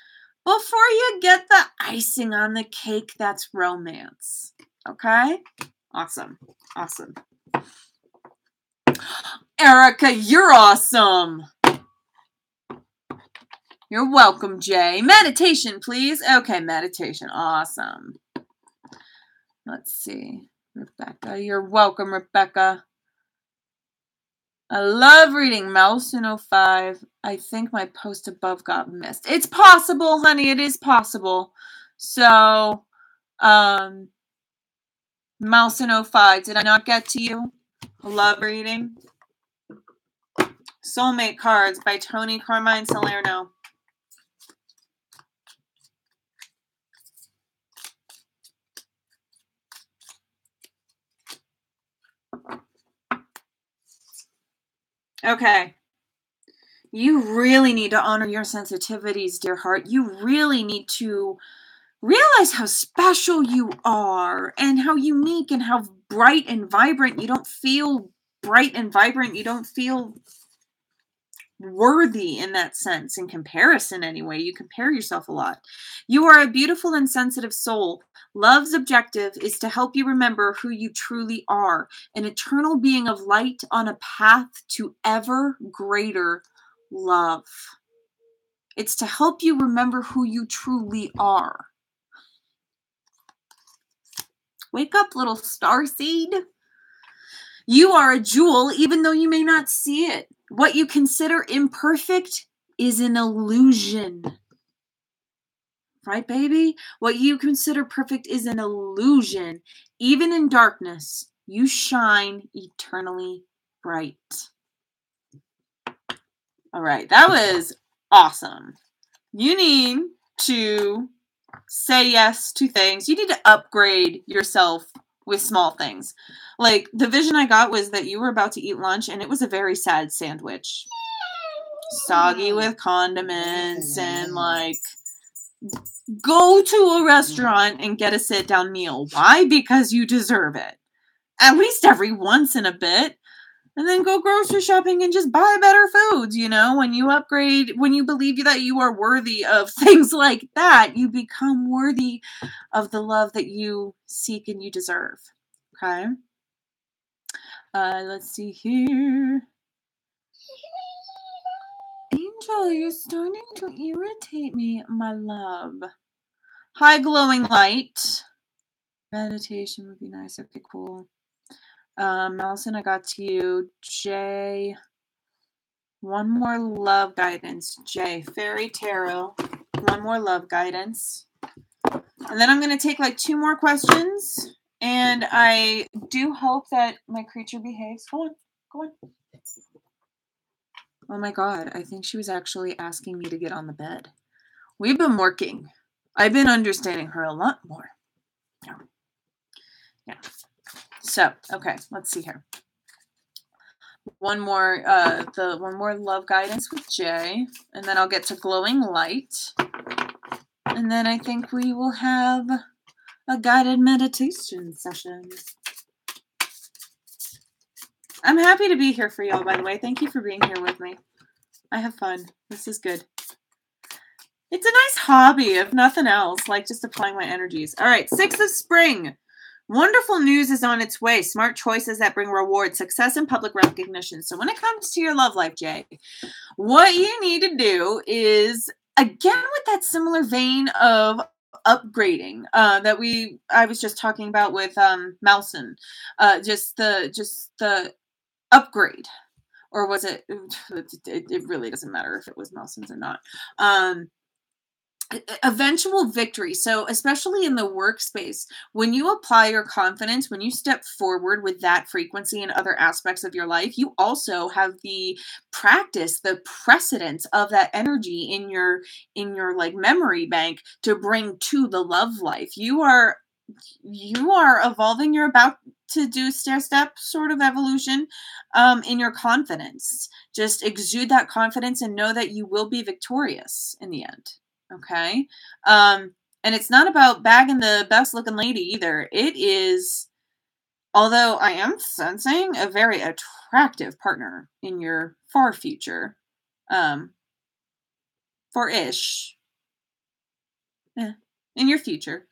S1: before you get the icing on the cake that's romance. Okay? Awesome. Awesome. Erica, you're awesome. You're welcome, Jay. Meditation, please. Okay, meditation. Awesome. Let's see. Rebecca, you're welcome, Rebecca. I love reading Mouse in 05. I think my post above got missed. It's possible, honey. It is possible. So, Mouse in 05. Did I not get to you? I love reading. Soulmate Cards by Tony Carmine Salerno. Okay. You really need to honor your sensitivities, dear heart. You really need to realize how special you are and how unique and how bright and vibrant. You don't feel bright and vibrant. You don't feel worthy in that sense, in comparison anyway. You compare yourself a lot. You are a beautiful and sensitive soul. Love's objective is to help you remember who you truly are, an eternal being of light on a path to ever greater love. It's to help you remember who you truly are. Wake up, little starseed. You are a jewel, even though you may not see it. What you consider imperfect is an illusion. Right, baby? What you consider perfect is an illusion. Even in darkness, you shine eternally bright. All right, that was awesome. You need to say yes to things. You need to upgrade yourself with small things. Like, the vision I got was that you were about to eat lunch, and it was a very sad sandwich. Soggy with condiments, and like, go to a restaurant and get a sit-down meal. Why? Because you deserve it. At least every once in a bit. And then go grocery shopping and just buy better foods, you know? When you upgrade, when you believe that you are worthy of things like that, you become worthy of the love that you seek and you deserve. Okay? Let's see here. Angel, you're starting to irritate me, my love. High glowing light. Meditation would be nice. Okay, cool. Allison, I got to you. Jay. One more love guidance. Jay. Fairy Tarot. One more love guidance. And then I'm going to take like 2 more questions. And I do hope that my creature behaves. Go on. Go on. Oh my God. I think she was actually asking me to get on the bed. We've been working. I've been understanding her a lot more. Yeah. So, okay. Let's see here. One more love guidance with Jay, and then I'll get to glowing light, and then I think we will have a guided meditation session. I'm happy to be here for y'all, by the way. Thank you for being here with me. I have fun. This is good. It's a nice hobby, if nothing else, like just applying my energies. All right, 6 of spring. Wonderful news is on its way. Smart choices that bring reward, success, and public recognition. So when it comes to your love life, Jay, what you need to do is, again, with that similar vein of upgrading that I was just talking about with Malson, just the upgrade, or was it? It really doesn't matter if it was Melson's or not. Eventual victory. So especially in the workspace, when you apply your confidence, when you step forward with that frequency in other aspects of your life, you also have the practice, the precedence of that energy in your like memory bank to bring to the love life. You are evolving. You're about to do stair-step sort of evolution in your confidence. Just exude that confidence and know that you will be victorious in the end. Okay. And it's not about bagging the best looking lady either. It is, although I am sensing a very attractive partner in your far future. For-ish. In your future.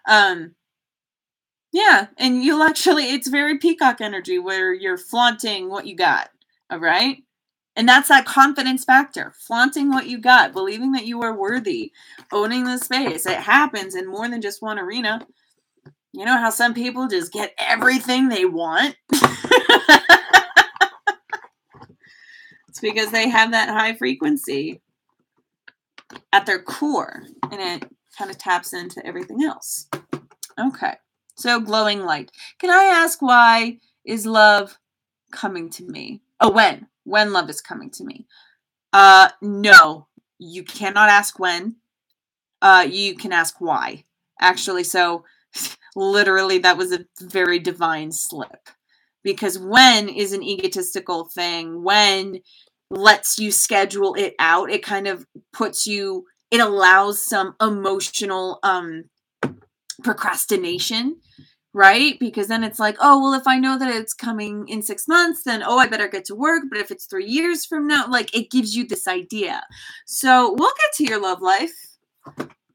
S1: Yeah, and you'll actually, it's very peacock energy where you're flaunting what you got. All right. And that's that confidence factor, flaunting what you got, believing that you are worthy, owning the space. It happens in more than just one arena. You know how some people just get everything they want? It's because they have that high frequency at their core, and it kind of taps into everything else. Okay, so glowing light. Can I ask, why is love coming to me? Oh, when love is coming to me. No, you cannot ask when. You can ask why. Actually, so literally that was a very divine slip. Because when is an egotistical thing. When lets you schedule it out. It kind of puts you, it allows some emotional procrastination. Right? Because then it's like, oh, well, if I know that it's coming in 6 months, then, oh, I better get to work. But if it's 3 years from now, like, it gives you this idea. So we'll get to your love life.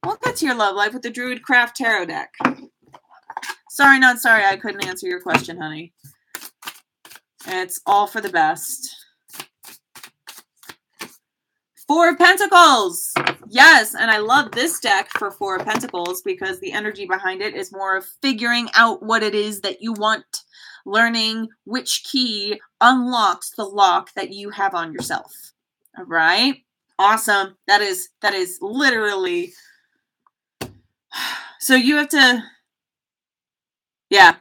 S1: We'll get to your love life with the Druidcraft Tarot deck. Sorry, not sorry. I couldn't answer your question, honey. It's all for the best. Four of Pentacles. Yes, and I love this deck for Four of Pentacles because the energy behind it is more of figuring out what it is that you want, learning which key unlocks the lock that you have on yourself. All right? Awesome. That is literally. So you have to, yeah,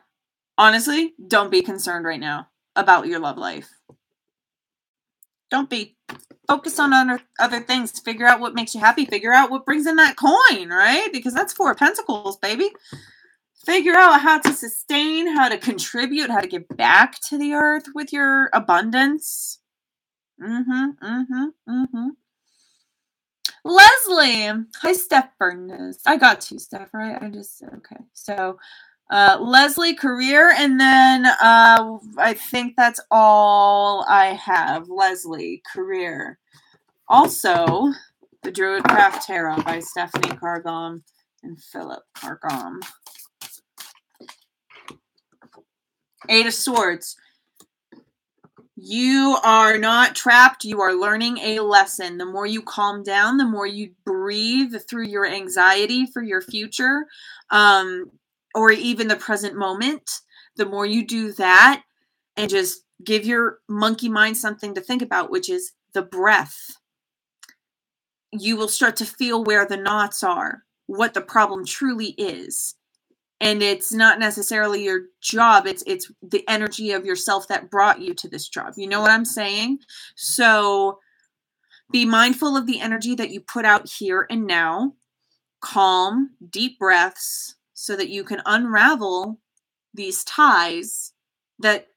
S1: honestly, don't be concerned right now about your love life. Don't be. Focus on other things. Figure out what makes you happy. Figure out what brings in that coin, right? Because that's Four of Pentacles, baby. Figure out how to sustain, how to contribute, how to give back to the earth with your abundance. Leslie. Hi, Steph Burness. I got two, Steph, right? Okay. So, Leslie, career, and then I think that's all I have. Leslie, career. Also, The Druid Craft Tarot by Stephanie Cargom and Philip Cargom. Eight of Swords. You are not trapped. You are learning a lesson. The more you calm down, the more you breathe through your anxiety for your future, or even the present moment, the more you do that and just give your monkey mind something to think about, which is the breath. You will start to feel where the knots are, what the problem truly is. And it's not necessarily your job. It's the energy of yourself that brought you to this job. You know what I'm saying? So be mindful of the energy that you put out here and now. Calm, deep breaths so that you can unravel these ties that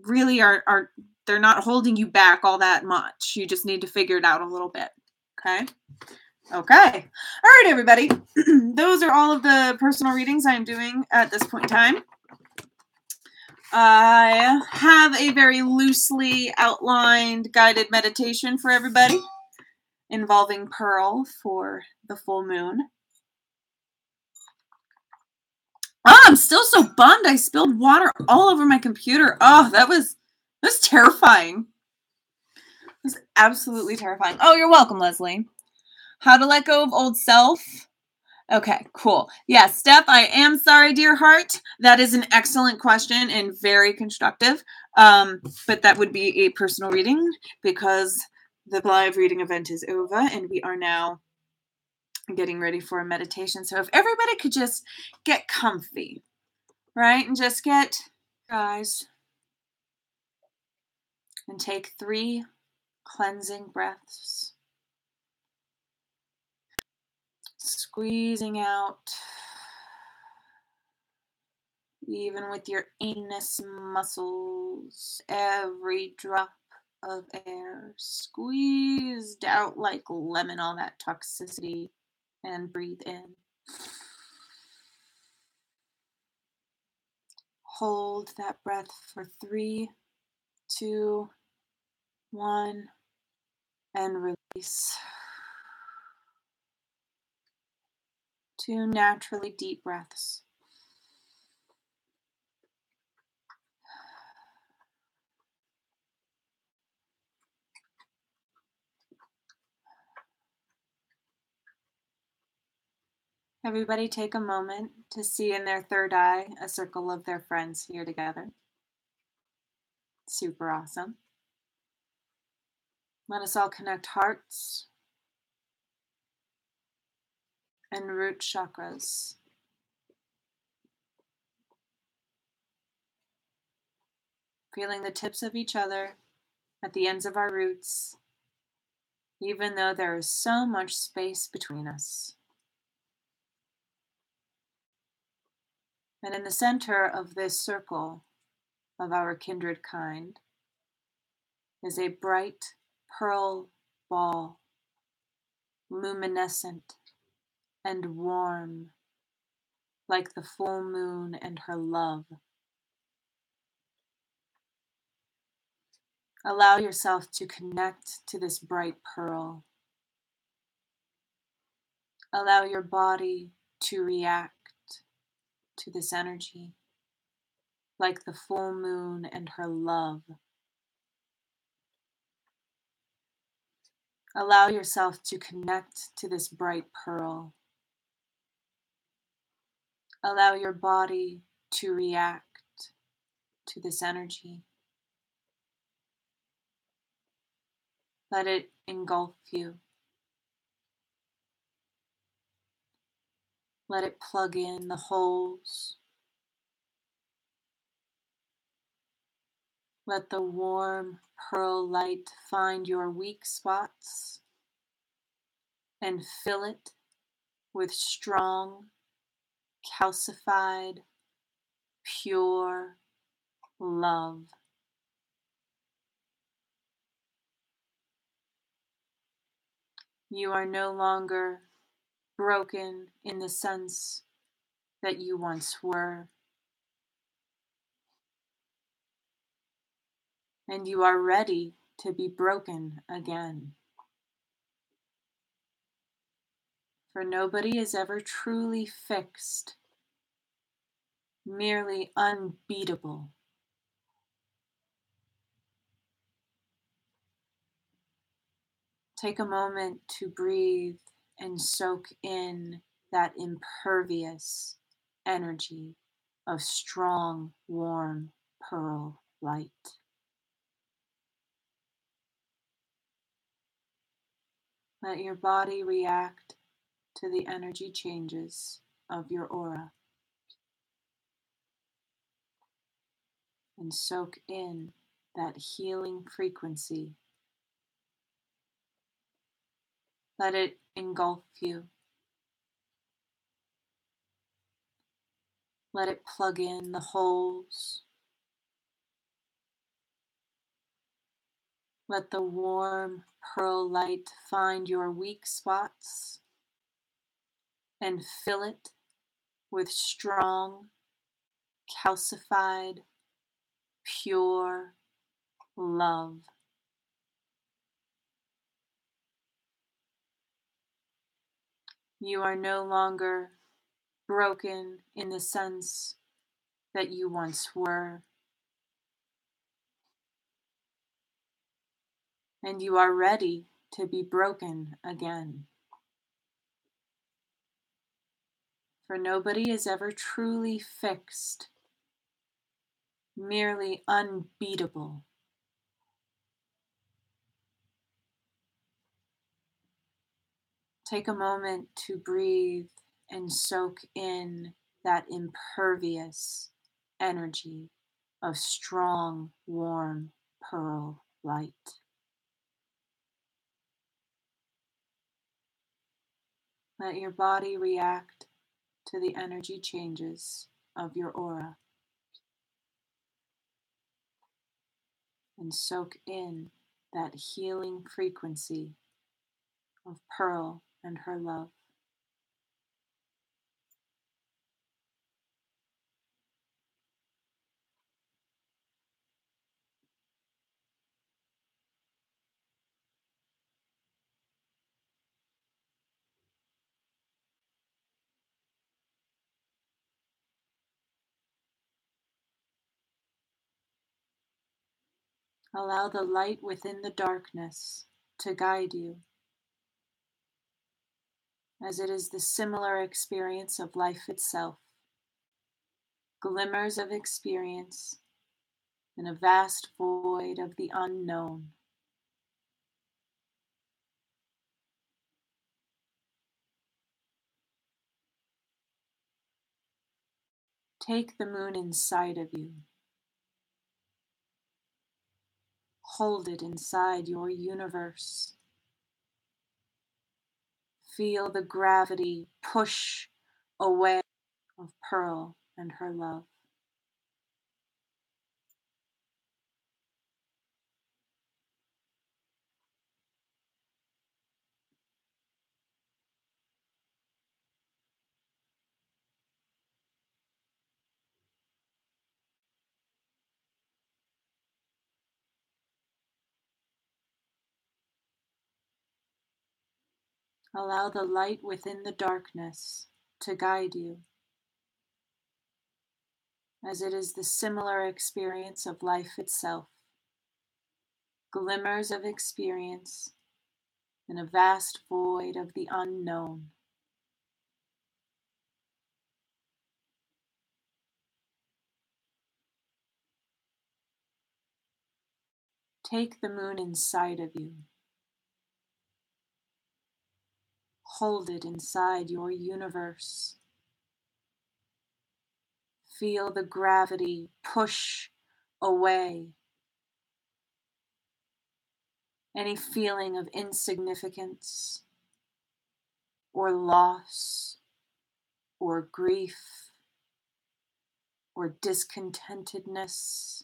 S1: really are they're not holding you back all that much. You just need to figure it out a little bit. Okay? Okay. All right, everybody. Those are all of the personal readings I'm doing at this point in time. I have a very loosely outlined guided meditation for everybody involving Pearl for the full moon. Oh, I'm still so bummed. I spilled water all over my computer. Oh, that was terrifying. It was absolutely terrifying. Oh, you're welcome, Leslie. How to let go of old self. Okay, cool. Yeah, Steph, I am sorry, dear heart. That is an excellent question and very constructive. But that would be a personal reading because the live reading event is over and we are now getting ready for a meditation. So if everybody could just get comfy, right? And just get eyes and take 3 cleansing breaths. Squeezing out, even with your anus muscles, every drop of air squeezed out like lemon, all that toxicity, and breathe in. Hold that breath for 3, 2, 1, and release. 2 naturally deep breaths. Everybody take a moment to see in their third eye a circle of their friends here together. Super awesome. Let us all connect hearts and root chakras. Feeling the tips of each other at the ends of our roots, even though there is so much space between us. And in the center of this circle of our kindred kind is a bright pearl ball, luminescent and warm, like the full moon and her love. Allow yourself to connect to this bright pearl. Allow your body to react to this energy, like the full moon and her love. Allow yourself to connect to this bright pearl. Allow your body to react to this energy. Let it engulf you. Let it plug in the holes. Let the warm pearl light find your weak spots and fill it with strong, calcified, pure love. You are no longer broken in the sense that you once were, and you are ready to be broken again. For nobody is ever truly fixed, merely unbeatable. Take a moment to breathe and soak in that impervious energy of strong, warm pearl light. Let your body react to the energy changes of your aura and soak in that healing frequency. Let it engulf you. Let it plug in the holes. Let the warm pearl light find your weak spots and fill it with strong, calcified, pure love. You are no longer broken in the sense that you once were, and you are ready to be broken again. For nobody is ever truly fixed, merely unbeatable. Take a moment to breathe and soak in that impervious energy of strong, warm pearl light. Let your body react to the energy changes of your aura and soak in that healing frequency of Pearl and her love. Allow the light within the darkness to guide you, as it is the similar experience of life itself, glimmers of experience in a vast void of the unknown. Take the moon inside of you. Hold it inside your universe. Feel the gravity push away of Pearl and her love. Allow the light within the darkness to guide you, as it is the similar experience of life itself, glimmers of experience in a vast void of the unknown. Take the moon inside of you. Hold it inside your universe. Feel the gravity push away any feeling of insignificance or loss or grief or discontentedness.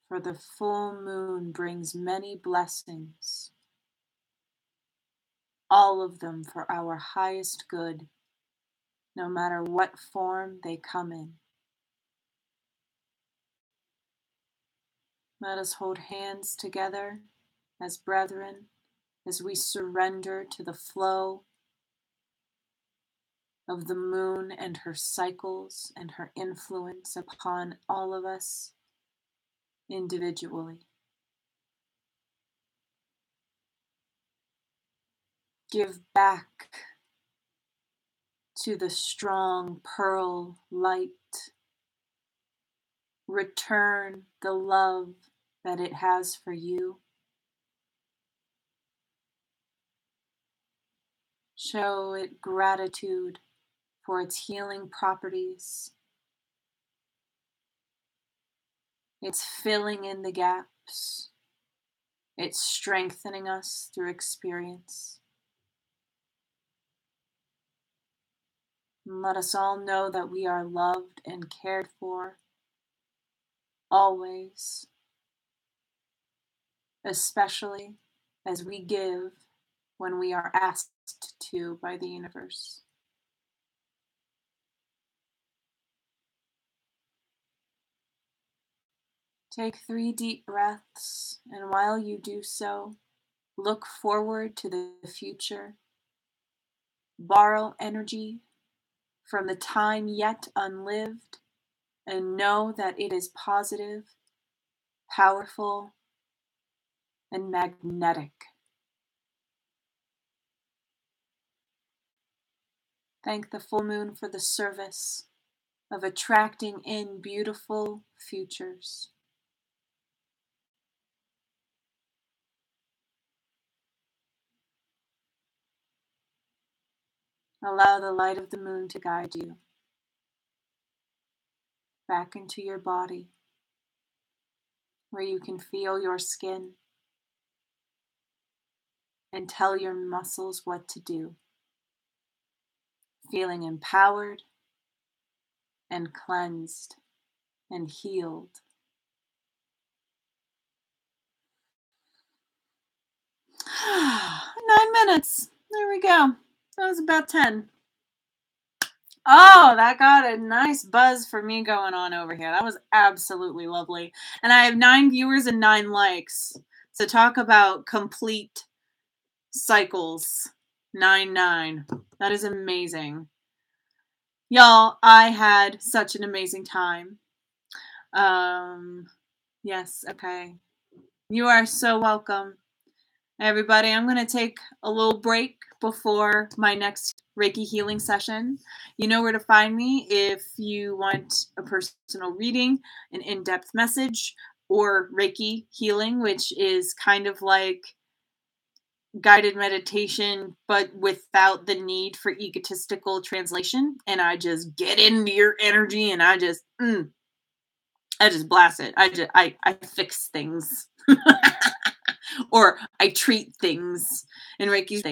S1: For the full moon brings many blessings, all of them for our highest good, no matter what form they come in. Let us hold hands together as brethren as we surrender to the flow of the moon and her cycles and her influence upon all of us individually. Give back to the strong pearl light. Return the love that it has for you. Show it gratitude for its healing properties. It's filling in the gaps. It's strengthening us through experience. And let us all know that we are loved and cared for, always, especially as we give when we are asked to by the universe. Take 3 deep breaths, and while you do so, look forward to the future. Borrow energy from the time yet unlived, and know that it is positive, powerful, and magnetic. Thank the full moon for the service of attracting in beautiful futures. Allow the light of the moon to guide you back into your body, where you can feel your skin and tell your muscles what to do, feeling empowered and cleansed and healed. Nine minutes. There we go. That was about 10. Oh, that got a nice buzz for me going on over here. That was absolutely lovely. And I have 9 viewers and 9 likes. So talk about complete cycles. 9. That is amazing. Y'all, I had such an amazing time. Yes, okay. You are so welcome. Everybody, I'm going to take a little break before my next Reiki Healing session. You know where to find me if you want a personal reading, an in-depth message, or Reiki Healing, which is kind of like guided meditation, but without the need for egotistical translation. And I just get into your energy and I just blast it. I fix things. Or I treat things in Reiki.